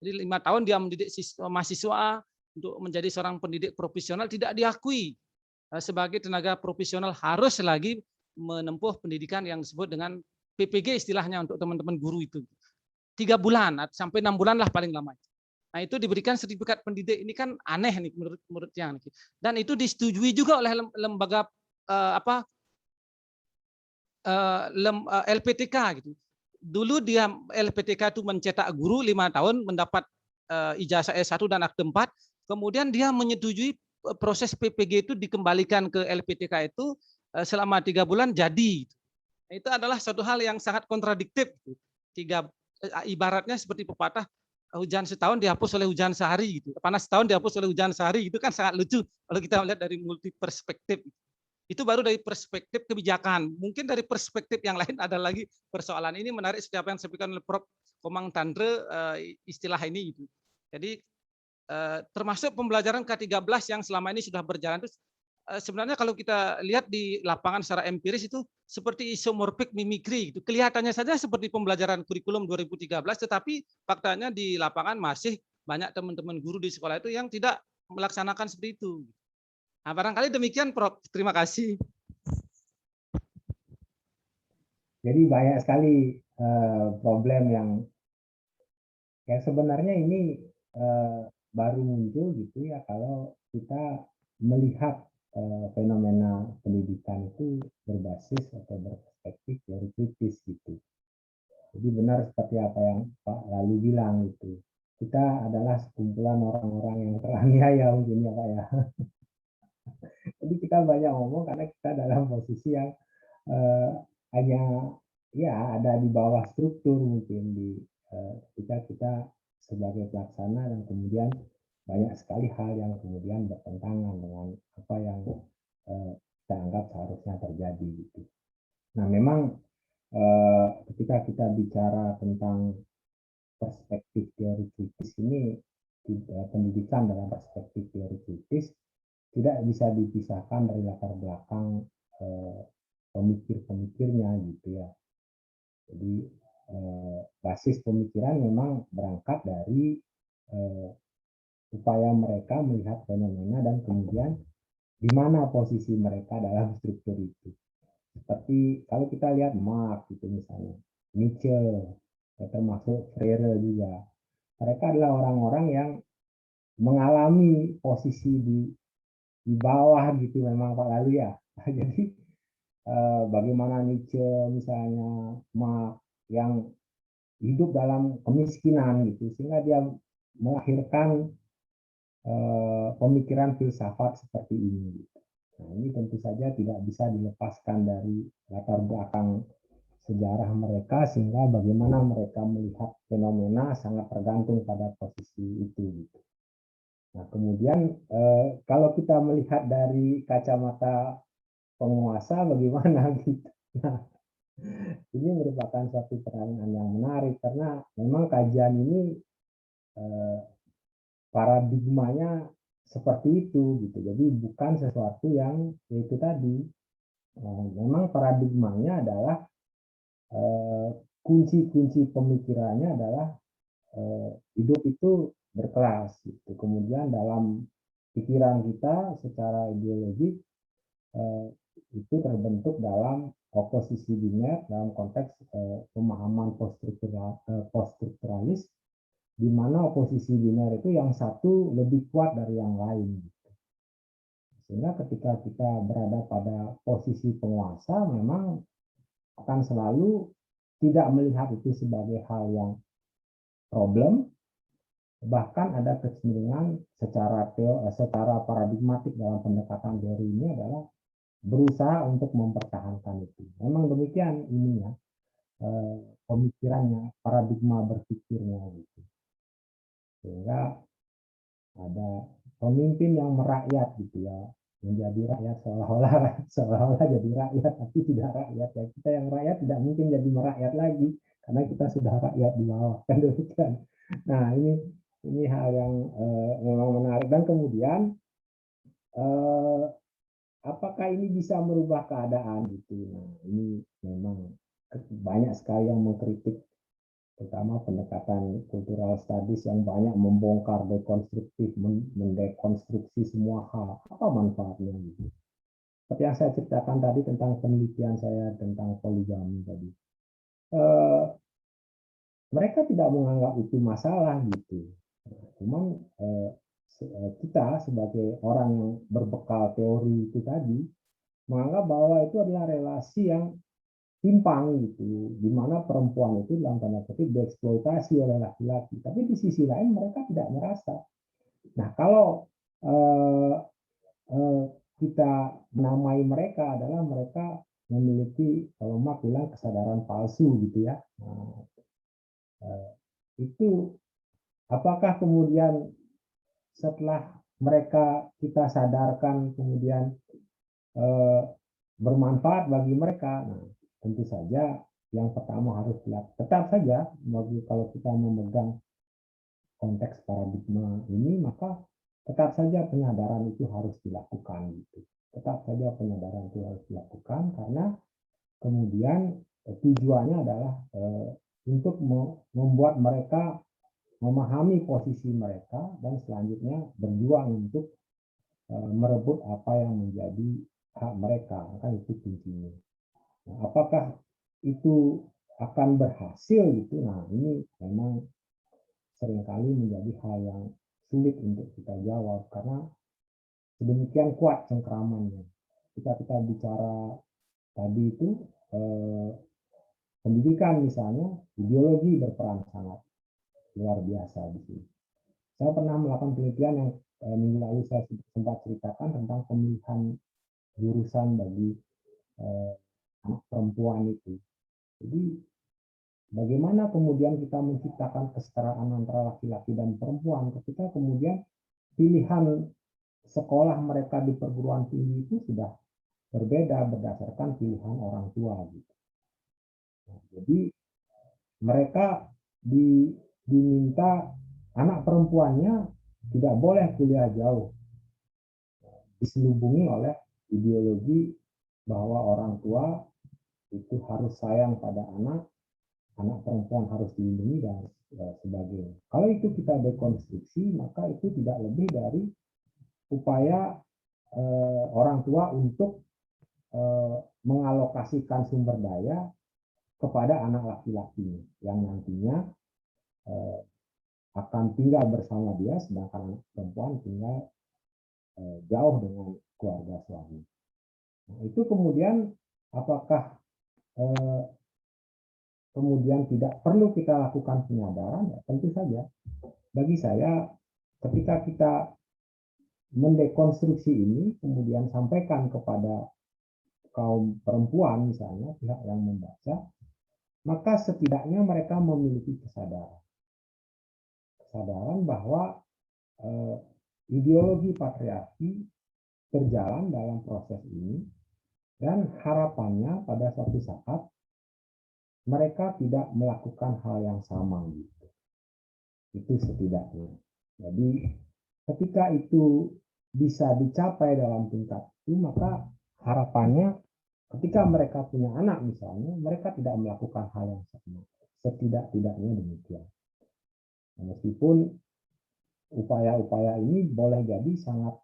Jadi 5 tahun dia mendidik mahasiswa untuk menjadi seorang pendidik profesional, tidak diakui sebagai tenaga profesional, harus lagi menempuh pendidikan yang disebut dengan PPG istilahnya untuk teman-teman guru itu. 3 bulan sampai 6 bulan lah paling lama. Nah itu diberikan sertifikat pendidik, ini kan aneh nih menurut yang. Dan itu disetujui juga oleh lembaga LPTK gitu. Dulu dia LPTK itu mencetak guru 5 tahun mendapat ijazah S1 dan akte 4, kemudian dia menyetujui proses PPG itu dikembalikan ke LPTK itu selama 3 bulan jadi. Itu adalah suatu hal yang sangat kontradiktif. Ibaratnya seperti pepatah, hujan setahun dihapus oleh hujan sehari gitu. Panas setahun dihapus oleh hujan sehari, itu kan sangat lucu kalau kita melihat dari multi perspektif. Itu baru dari perspektif kebijakan. Mungkin dari perspektif yang lain ada lagi persoalan. Ini menarik setiap yang disampaikan oleh Prof. Komang Tandre istilah ini. Gitu. Jadi termasuk pembelajaran K13 yang selama ini sudah berjalan itu sebenarnya kalau kita lihat di lapangan secara empiris itu seperti isomorphic mimicry gitu. Kelihatannya saja seperti pembelajaran kurikulum 2013, tetapi faktanya di lapangan masih banyak teman-teman guru di sekolah itu yang tidak melaksanakan seperti itu. Nah, barangkali demikian, Prof. Terima kasih. Jadi banyak sekali problem yang sebenarnya ini baru muncul gitu ya kalau kita melihat fenomena pendidikan itu berbasis atau berperspektif teori kritis gitu. Jadi benar seperti apa yang Pak Lalu bilang itu. Kita adalah sekumpulan orang-orang yang teraniaya mungkin ya Pak ya. Jadi kita banyak ngomong karena kita dalam posisi yang hanya ya ada di bawah struktur mungkin di kita sebagai pelaksana, dan kemudian banyak sekali hal yang kemudian bertentangan dengan apa yang kita anggap seharusnya terjadi gitu. Nah memang ketika kita bicara tentang perspektif teori kritis ini, pendidikan dalam perspektif teori kritis tidak bisa dipisahkan dari latar belakang pemikir-pemikirnya gitu ya. Jadi basis pemikiran memang berangkat dari upaya mereka melihat fenomena dan kemudian di mana posisi mereka dalam struktur itu. Seperti kalau kita lihat Marx itu misalnya, Nietzsche, termasuk Freire juga. Mereka adalah orang-orang yang mengalami posisi di bawah gitu memang Pak Lalu ya. Jadi bagaimana Nietzsche misalnya yang hidup dalam kemiskinan gitu sehingga dia melahirkan pemikiran filsafat seperti ini. Gitu. Nah ini tentu saja tidak bisa dilepaskan dari latar belakang sejarah mereka, sehingga bagaimana mereka melihat fenomena sangat tergantung pada posisi itu. Gitu. Nah, kemudian kalau kita melihat dari kacamata penguasa, bagaimana gitu. Nah, ini merupakan suatu pertanyaan yang menarik karena memang kajian ini paradigmanya seperti itu gitu. Jadi bukan sesuatu yang itu tadi. Memang paradigmanya adalah kunci-kunci pemikirannya adalah hidup itu berkelas gitu. Kemudian dalam pikiran kita secara ideologi itu terbentuk dalam oposisi biner dalam konteks pemahaman poststrukturalis, di mana oposisi biner itu yang satu lebih kuat dari yang lain. Sehingga ketika kita berada pada posisi penguasa, memang akan selalu tidak melihat itu sebagai hal yang problem, bahkan ada kecenderungan secara paradigmatik dalam pendekatan teori ini adalah berusaha untuk mempertahankan itu. Memang demikian ini ya, pemikirannya, paradigma berpikirnya gitu. Sehingga ada pemimpin yang merakyat gitu ya, menjadi rakyat seolah-olah jadi rakyat tapi tidak rakyat ya. Kita yang rakyat tidak mungkin jadi merakyat lagi karena kita sudah rakyat di bawah, kan demikian. Nah, ini hal yang memang menarik. Dan kemudian apakah ini bisa merubah keadaan gitu. Nah, ini memang banyak sekali yang mengkritik, terutama pendekatan cultural studies yang banyak membongkar dekonstruktif, mendekonstruksi semua hal. Apa manfaatnya gitu? Seperti yang saya ceritakan tadi tentang penelitian saya tentang poligami tadi. Mereka tidak menganggap itu masalah gitu. Cuman kita sebagai orang yang berbekal teori itu tadi menganggap bahwa itu adalah relasi yang timpang gitu, di mana perempuan itu dalam tanda kutip dieksploitasi oleh laki-laki. Tapi di sisi lain mereka tidak merasa. Nah, kalau kita menamai mereka adalah mereka memiliki, kalau Marx bilang, kesadaran palsu gitu ya. Nah, itu apakah kemudian setelah mereka kita sadarkan kemudian bermanfaat bagi mereka? Nah, tentu saja yang pertama harus tetap saja kalau kita memegang konteks paradigma ini, maka tetap saja penyadaran itu harus dilakukan gitu. Tetap saja penyadaran itu harus dilakukan karena kemudian tujuannya adalah untuk membuat mereka memahami posisi mereka dan selanjutnya berjuang untuk merebut apa yang menjadi hak mereka. Kan itu kuncinya. Nah, apakah itu akan berhasil gitu? Nah, ini memang seringkali menjadi hal yang sulit untuk kita jawab karena sedemikian kuat cengkeramannya. Kita bicara tadi itu pendidikan misalnya, ideologi berperan sangat luar biasa di sini. Saya pernah melakukan penelitian yang minggu lalu saya sempat ceritakan tentang pemilihan jurusan bagi anak perempuan itu. Jadi bagaimana kemudian kita menciptakan kesetaraan antara laki-laki dan perempuan ketika kemudian pilihan sekolah mereka di perguruan tinggi itu sudah berbeda berdasarkan pilihan orang tua gitu. Nah, jadi mereka diminta anak perempuannya tidak boleh kuliah jauh, diselubungi oleh ideologi bahwa orang tua itu harus sayang pada anak perempuan harus dilindungi dan sebagainya. Kalau itu kita dekonstruksi, maka itu tidak lebih dari upaya orang tua untuk mengalokasikan sumber daya kepada anak laki-laki yang nantinya akan tinggal bersama dia, sedangkan anak perempuan tinggal jauh dengan keluarga suami. Nah, itu kemudian apakah kemudian tidak perlu kita lakukan penyadaran? Ya, tentu saja. Bagi saya, ketika kita mendekonstruksi ini, kemudian sampaikan kepada kaum perempuan misalnya, pihak yang membaca, maka setidaknya mereka memiliki kesadaran bahwa ideologi patriarki berjalan dalam proses ini, dan harapannya pada suatu saat mereka tidak melakukan hal yang sama gitu. Itu setidaknya. Jadi ketika itu bisa dicapai dalam tingkat itu, maka harapannya ketika mereka punya anak misalnya, mereka tidak melakukan hal yang sama. Setidak-tidaknya demikian. Meskipun upaya-upaya ini boleh jadi sangat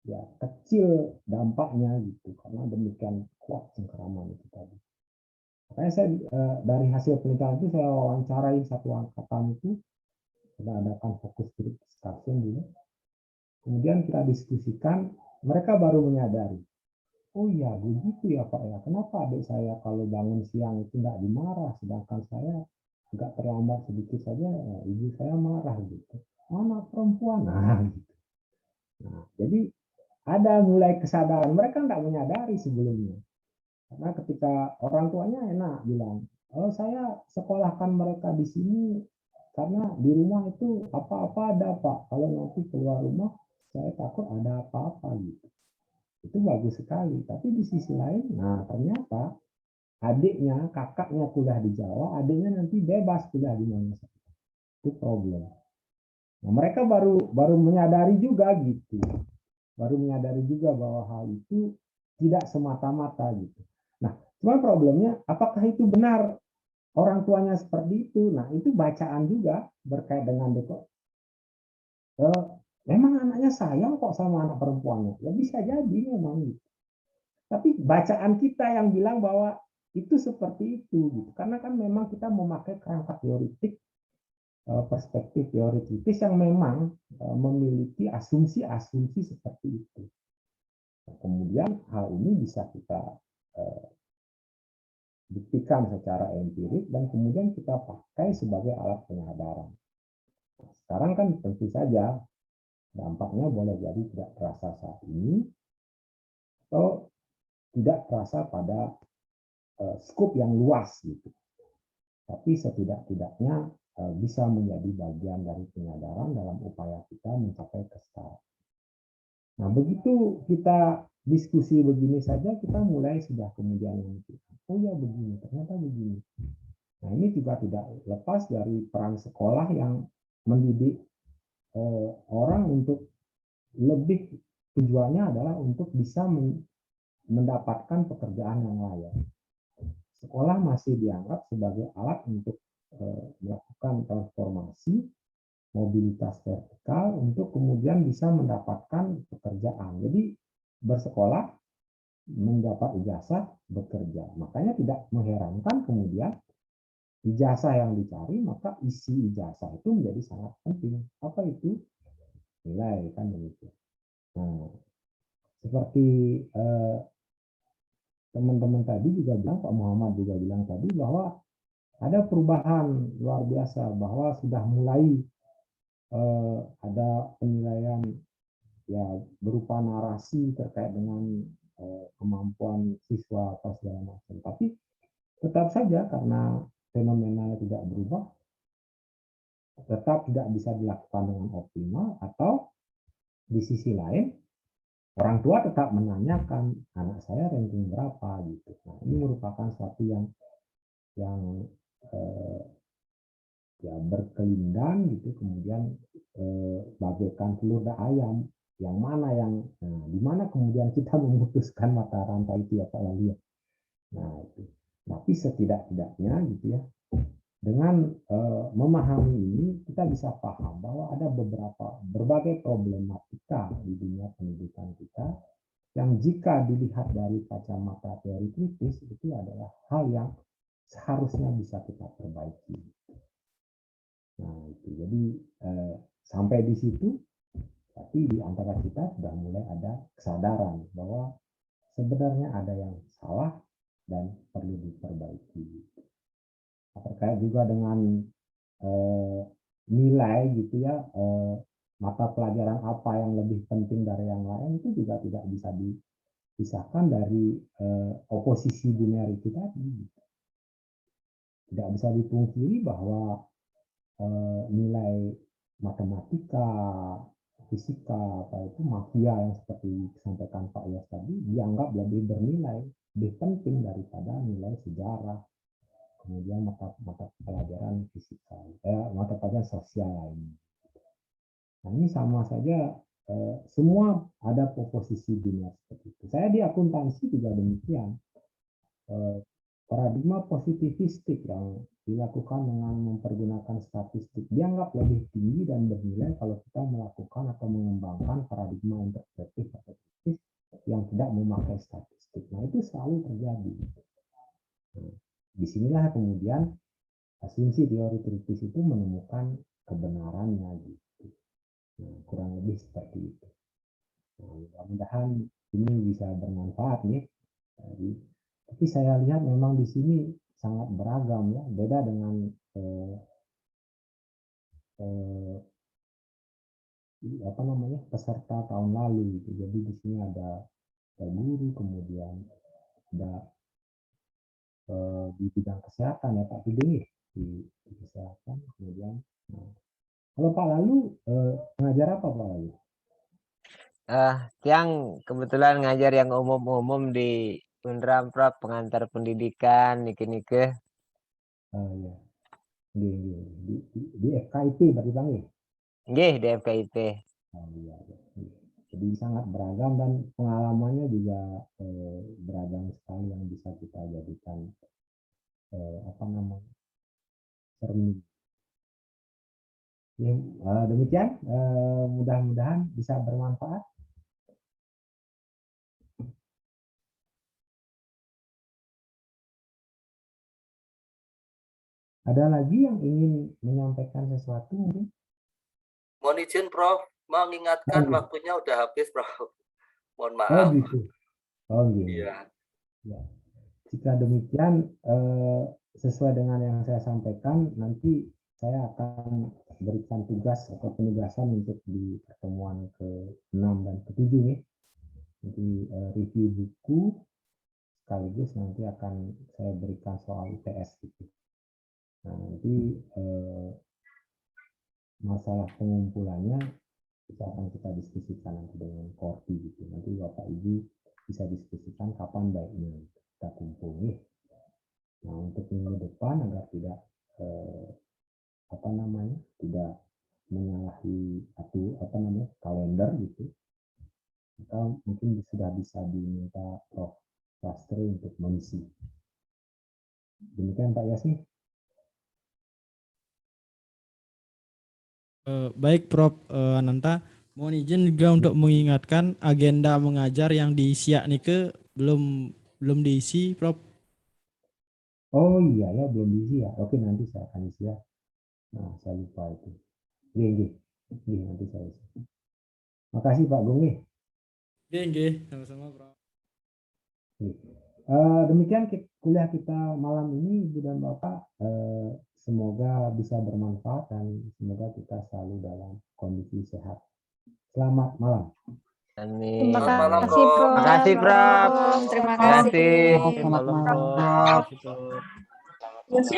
ya kecil dampaknya gitu, karena demikian kuat cengkeraman itu tadi. Makanya saya dari hasil penelitian itu saya wawancarai satu angkatan itu, kita adakan fokus group discussion dulu. Kemudian kita diskusikan, mereka baru menyadari, oh iya begitu ya Pak ya, kenapa adik saya kalau bangun siang itu nggak dimarah, sedangkan saya agak terlambat sedikit saja, ibu saya marah gitu. Anak perempuan, nah gitu. Nah, jadi ada mulai kesadaran, mereka nggak menyadari sebelumnya. Karena ketika orang tuanya enak bilang, oh saya sekolahkan mereka di sini karena di rumah itu apa-apa ada Pak. Kalau nanti keluar rumah saya takut ada apa-apa gitu. Itu bagus sekali. Tapi di sisi lain, nah ternyata adiknya, kakaknya kuliah di Jawa, adiknya nanti bebas kuliah di mana saja. Itu problem. Nah, mereka baru menyadari juga gitu. Baru menyadari juga bahwa hal itu tidak semata-mata gitu. Nah, cuma problemnya apakah itu benar orang tuanya seperti itu? Nah, itu bacaan juga berkait dengan itu. Memang anaknya sayang kok sama anak perempuannya. Ya bisa jadi memang gitu. Tapi bacaan kita yang bilang bahwa itu seperti itu gitu. Karena kan memang kita memakai kerangka teoritik, perspektif teoritis yang memang memiliki asumsi-asumsi seperti itu. Kemudian hal ini bisa kita buktikan secara empirik dan kemudian kita pakai sebagai alat penyadaran. Sekarang kan tentu saja dampaknya boleh jadi tidak terasa saat ini atau tidak terasa pada skop yang luas gitu. Tapi setidak-tidaknya bisa menjadi bagian dari penyadaran dalam upaya kita mencapai kesetaraan. Nah, begitu kita diskusi begini saja, kita mulai sudah kemudian memikirkan, oh ya begini, ternyata begini. Nah, ini juga tidak lepas dari peran sekolah yang mendidik orang untuk lebih, tujuannya adalah untuk bisa mendapatkan pekerjaan yang layak. Sekolah masih dianggap sebagai alat untuk melakukan transformasi mobilitas vertikal untuk kemudian bisa mendapatkan pekerjaan. Jadi bersekolah, mendapat ijazah, bekerja. Makanya tidak mengherankan kemudian ijazah yang dicari, maka isi ijazah itu menjadi sangat penting. Apa itu? Nilai, kan begitu. Nah, seperti teman-teman tadi juga bilang, Pak Muhammad juga bilang tadi bahwa ada perubahan luar biasa, bahwa sudah mulai ada penilaian ya berupa narasi terkait dengan kemampuan siswa atau segala macam. Tapi tetap saja karena fenomenanya tidak berubah, tetap tidak bisa dilakukan dengan optimal, atau di sisi lain orang tua tetap menanyakan anak saya ranking berapa gitu. Nah, ini merupakan suatu yang ya berkelindan gitu, kemudian bagaikan telur dan ayam, yang mana yang di mana kemudian kita memutuskan mata rantai itu ya Pak Lalu ya. Nah itu, tapi setidak-tidaknya gitu ya, dengan memahami ini kita bisa paham bahwa ada berbagai problematika di dunia pendidikan kita yang jika dilihat dari kacamata teori kritis itu adalah hal yang seharusnya bisa kita perbaiki. Nah, itu. Jadi sampai di situ, tapi di antara kita sudah mulai ada kesadaran bahwa sebenarnya ada yang salah dan perlu diperbaiki. Terkait juga dengan nilai gitu ya, mata pelajaran apa yang lebih penting dari yang lain itu juga tidak bisa dipisahkan dari oposisi biner itu tadi. tidak bisa dipungkiri bahwa nilai matematika, fisika, apa itu mafia yang seperti disampaikan Pak Yos tadi dianggap lebih bernilai, lebih penting daripada nilai sejarah, kemudian mata pelajaran fisika, mata pelajaran sosial lainnya. Nah, ini sama saja, semua ada posisi dunia seperti itu. Saya di akuntansi juga demikian. Paradigma positivistik yang dilakukan dengan mempergunakan statistik dianggap lebih tinggi dan bernilai kalau kita melakukan atau mengembangkan paradigma interpretif atau kritis yang tidak memakai statistik. Nah, itu selalu terjadi. Nah, disinilah kemudian asumsi teori kritis itu menemukan kebenarannya gitu. Nah, kurang lebih seperti itu. Nah, mudah-mudahan ini bisa bermanfaat nih. Tapi saya lihat memang di sini sangat beragam ya, beda dengan peserta tahun lalu gitu. Jadi di sini ada guru, kemudian ada di bidang kesehatan ya Pak Fiding di kesehatan, kemudian kalau Pak Lalu ngajar apa Pak Lalu? Yang kebetulan ngajar yang umum-umum di Unram Prof, pengantar pendidikan niki. Ya. Di FKIP berarti Bang ya? Nggih, di FKIP. Iya. Jadi sangat beragam dan pengalamannya juga beragam sekali yang bisa kita jadikan cermin. Ya, demikian, mudah-mudahan bisa bermanfaat. Ada lagi yang ingin menyampaikan sesuatu mungkin? Mohon izin Prof, mengingatkan waktunya udah habis Prof. Mohon maaf. Oh gitu. Oh gitu. Iya. Ya. Jika demikian, sesuai dengan yang saya sampaikan, nanti saya akan berikan tugas atau penugasan untuk di pertemuan ke-6 dan ke-7 nih. Nanti review buku, sekaligus nanti akan saya berikan soal IPS gitu. Nah, nanti masalah pengumpulannya akan kita diskusikan nanti dengan Korti gitu. Nanti Bapak Ibu bisa diskusikan kapan baiknya kita kumpul nih. Nah, untuk minggu depan agar tidak tidak menyalahi kalender gitu, kita mungkin sudah bisa diminta Prof. Lastri untuk mengisi. Demikian Pak Yasni. Baik Prof. Ananta, mohon izin juga untuk mengingatkan agenda mengajar yang di SIA nike belum diisi Prof. Oh iya ya, belum diisi ya. Oke, nanti saya akan isi ya. Nah, saya lupa itu. Iya, nanti saya isi. Makasih Pak Gung. Nggih, sama-sama Prof. Demikian kuliah kita malam ini, Ibu dan Bapak. Semoga bisa bermanfaat dan semoga kita selalu dalam kondisi sehat. Selamat malam. Amin. Terima kasih Terima kasih Prof. Terima Terima kasih. kasih. Malam Prof. Yes.